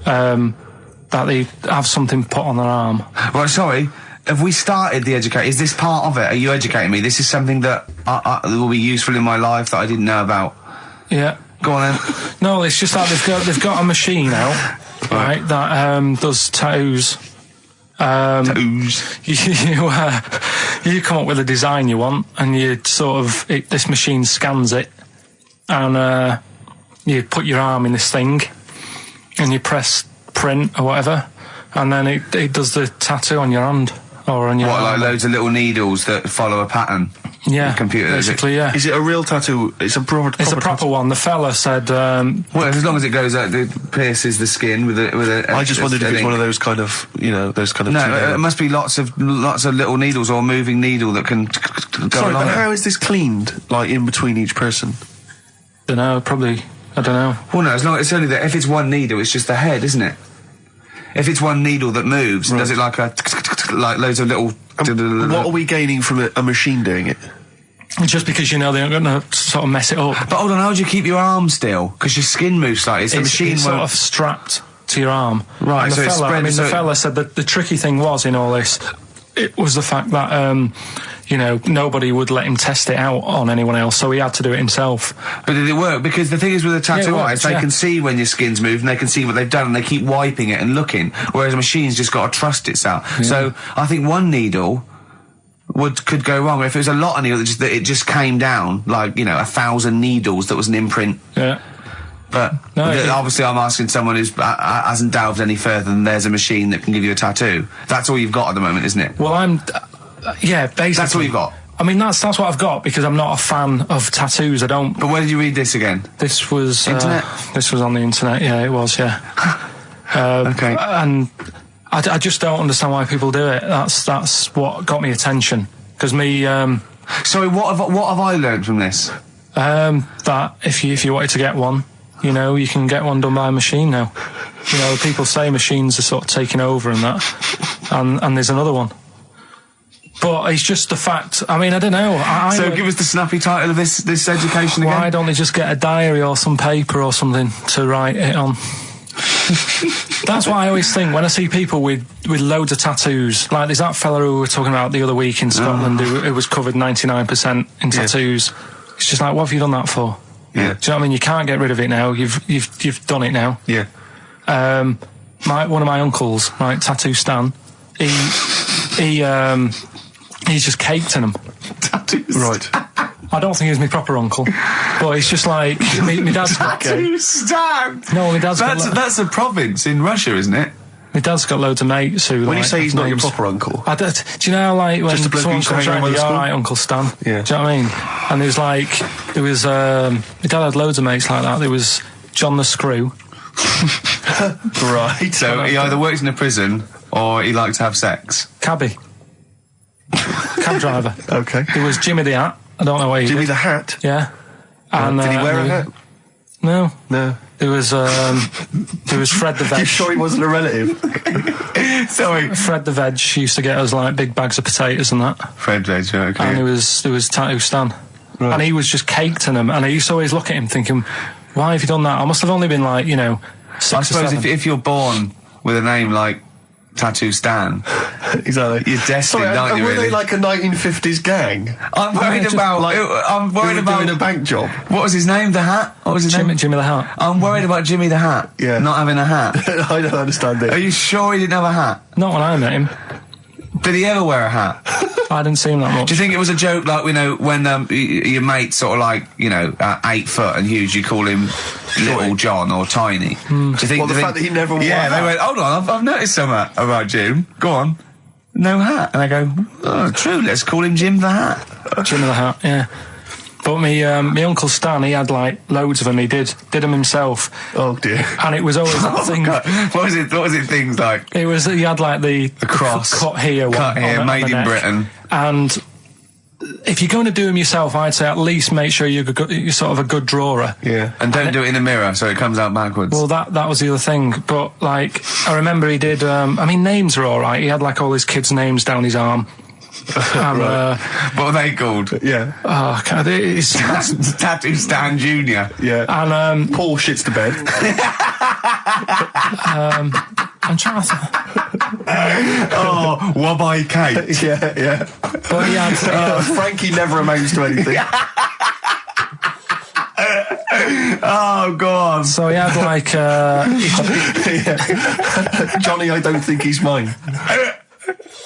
that they have something put on their arm. Right, sorry. Have we started the educate? Is this part of it? Are you educating me? This is something that will be useful in my life that I didn't know about. Yeah. Go on then. No, it's just that they've got a machine out, right, that does tattoos. Tattoos. You come up with a design you want, and you this machine scans it, and you put your arm in this thing, and you press print or whatever, and then it does the tattoo on your hand. Or on your arm. Like loads of little needles that follow a pattern? Yeah, the computer, basically, yeah. Is it a real tattoo? It's a proper tattoo. One. The fella said... well, as long as it goes out, it pierces the skin with a I just wondered if it's one of those kind of, those kind of... No, it must be lots of little needles or a moving needle that can go Sorry, along but how is this cleaned, like, in between each person? Don't know, probably... I don't know. Well, no, as long as it's only that... If it's one needle, it's just the head, isn't it? If it's one needle that moves, does it like loads of little... What are we gaining from a machine doing it? Just because they're not going to sort of mess it up. But hold on, how do you keep your arm still? Because your skin moves slightly. It's the machine it's sort of strapped to your arm. Right, and so it's spread... the fella said that the tricky thing was in all this, it was the fact that, nobody would let him test it out on anyone else, so he had to do it himself. But did it work? Because the thing is with a tattoo artist, they can see when your skin's moved and they can see what they've done and they keep wiping it and looking, whereas a machine's just got to trust itself. Yeah. So I think one needle could go wrong. If it was a lot of needles, that it just came down, like, 1,000 needles that was an imprint. Yeah. But obviously I'm asking someone who hasn't delved any further than there's a machine that can give you a tattoo. That's all you've got at the moment, isn't it? Well, yeah, basically. That's all you've got. I mean, that's what I've got because I'm not a fan of tattoos. I don't. But where did you read this again? This was internet. This was on the internet. Yeah, it was. Yeah. Okay. And I just don't understand why people do it. That's what got me attention. Because me. Sorry, what have I learned from this? That if you wanted to get one, you know, you can get one done by a machine now. You know, people say machines are sort of taking over and that, and there's another one. But it's just the fact. I mean, I don't know. So give us the snappy title of this education again. Why don't they just get a diary or some paper or something to write it on? That's what I always think when I see people with loads of tattoos. Like there's that fella who we were talking about the other week in Scotland who was covered 99% in tattoos. It's just like, what have you done that for? Yeah. Do you know what I mean? You can't get rid of it now. You've done it now. Yeah. One of my uncles, right, Tattoo Stan, he's just caked in them. Tattoos. Right. I don't think he's my proper uncle, but it's just like my dad's got. Tattoo Stan. No, my dad's got. That's a province in Russia, isn't it? My dad's got loads of mates who. When like, you say he's not your names. proper uncle, Do you know how, like when Just a bloke who someone used to comes hang around round, with the all school? right, Uncle Stan? Yeah. Do you know what I mean? And my dad had loads of mates like that. There was John the Screw. right? So he either works in a prison or he likes to have sex. Cabbie. Cab driver. Okay. There was Jimmy the Hat. I don't know what he Jimmy did. the Hat. Yeah. And, Did he wear a hat? No. No. There was Fred the Veg. You sure he wasn't a relative? Sorry. Fred the Veg used to get us like big bags of potatoes and that. Fred Veg, okay. And there was Tattoo Stan. Right. And he was just caked in them. And I used to always look at him thinking, why have you done that? I must have only been like, 6 I or suppose 7. if you're born with a name like Tattoo Stan, Exactly. you're destined, aren't you, were really? they like a 1950s gang? I'm worried just about. like- I'm Who worried were about doing a bank job? What was his name? The Hat. What was his name? Jimmy the Hat. I'm worried about Jimmy the Hat. Yeah. Not having a hat. I don't understand it. Are you sure he didn't have a hat? Not when I met him. Did he ever wear a hat? I didn't see him that much. Do you think it was a joke, like, when your mate's sort of like, 8 foot and huge, you call him Little John or Tiny? Do you think? Well, the fact that he never wore Yeah, a they hat. went, hold on, I've noticed something about Jim. Go on. No hat. And I go, oh, true, let's call him Jim the Hat. Jimmy the Hat, yeah. But my Uncle Stan, he had like loads of them. He did them himself. Oh dear. And it was always that thing. God. What was it things like? He had like the cross. cut here, Cut here, on made the in neck. Britain. And if you're going to do them yourself, I'd say at least make sure you're sort of a good drawer. Yeah. And don't do it in the mirror so it comes out backwards. Well, that was the other thing. But like, I remember he did. Names are all right. He had like all his kids' names down his arm. And, what are they called? Yeah. oh, God, it's Tattoo Stan Jr. Yeah. and Paul shits to bed. I'm trying to. Oh, Wabbai Kate. yeah. But he had. Frankie never amounts to anything. Oh, go on. So he had like. Johnny, I don't think he's mine.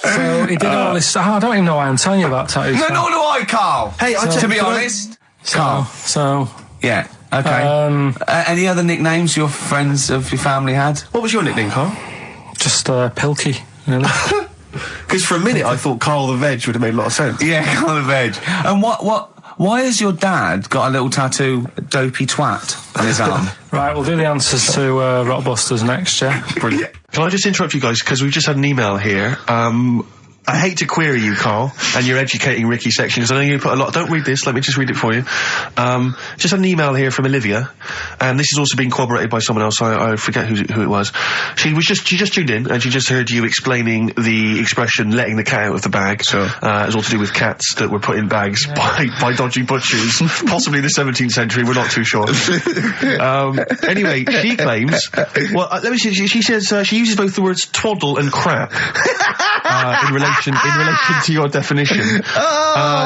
So he did all this. I don't even know why I'm telling you about tattoos. No, nor do I, Carl. Hey, to be honest, Carl. So Yeah. Okay. Any other nicknames your friends of your family had? What was your nickname, Carl? just Pilky, really. Because for a minute I thought Carl the Veg would have made a lot of sense. Yeah, Carl the Veg. And why has your dad got a little tattoo, dopey twat, on his arm? Right, we'll do the answers to Rockbusters next, yeah? Brilliant. Can I just interrupt you guys, because we've just had an email here. I hate to query you, Carl, and your educating Ricky section, because I know you put a lot. Don't read this, let me just read it for you. Just had an email here from Olivia, and this has also been corroborated by someone else, I forget who it was. She just tuned in, and she just heard you explaining the expression letting the cat out of the bag. Sure. It was all to do with cats that were put in bags by dodgy butchers, possibly the 17th century, we're not too sure. Anyway, she claims, well, let me see, she says she uses both the words twaddle and crap in relation to your definition.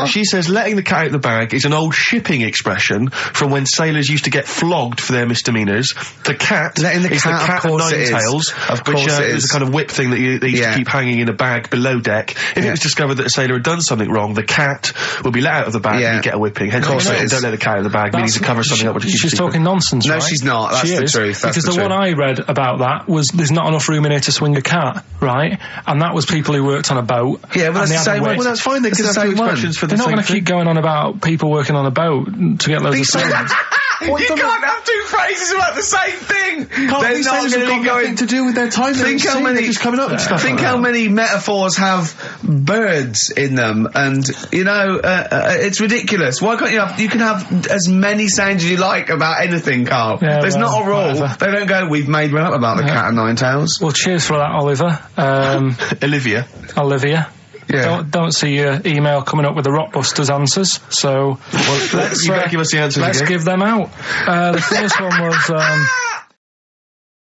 She says letting the cat out the bag is an old shipping expression from when sailors used to get flogged for their misdemeanours. The cat letting the is cat, the cat of of course nine it is. tails, Of which course it is is. a kind of whip thing that they used to keep hanging in a bag below deck. If it was discovered that a sailor had done something wrong, the cat would be let out of the bag and he'd get a whipping. Hence, Of course it is. don't let the cat out of the bag, meaning to cover something up which is She's secret. talking nonsense, No, right? she's not. That's She the is, truth. That's because the the one truth. I read about that was there's not enough room in here to swing a cat. right? And that was people who worked on a boat. Yeah, well, that's the same one. Well, that's fine. They can have two expressions for the They're not same going to keep going on about people working on a boat to get loads of things. You can't have two phrases about the same thing. They're not going to be going to do with their time. Think how many just coming up and stuff. Think how many metaphors have birds in them, and it's ridiculous. Why can't you can have as many sayings as you like about anything, Carl. Yeah, There's not a rule. whatever. They don't go, we've made one up about the cat and nine tails. Well, cheers for that, Oliver. Olivia. Yeah. Don't see your email coming up with the Rockbusters answers, so Well, you better give us the answers let's again. give them out. The first one was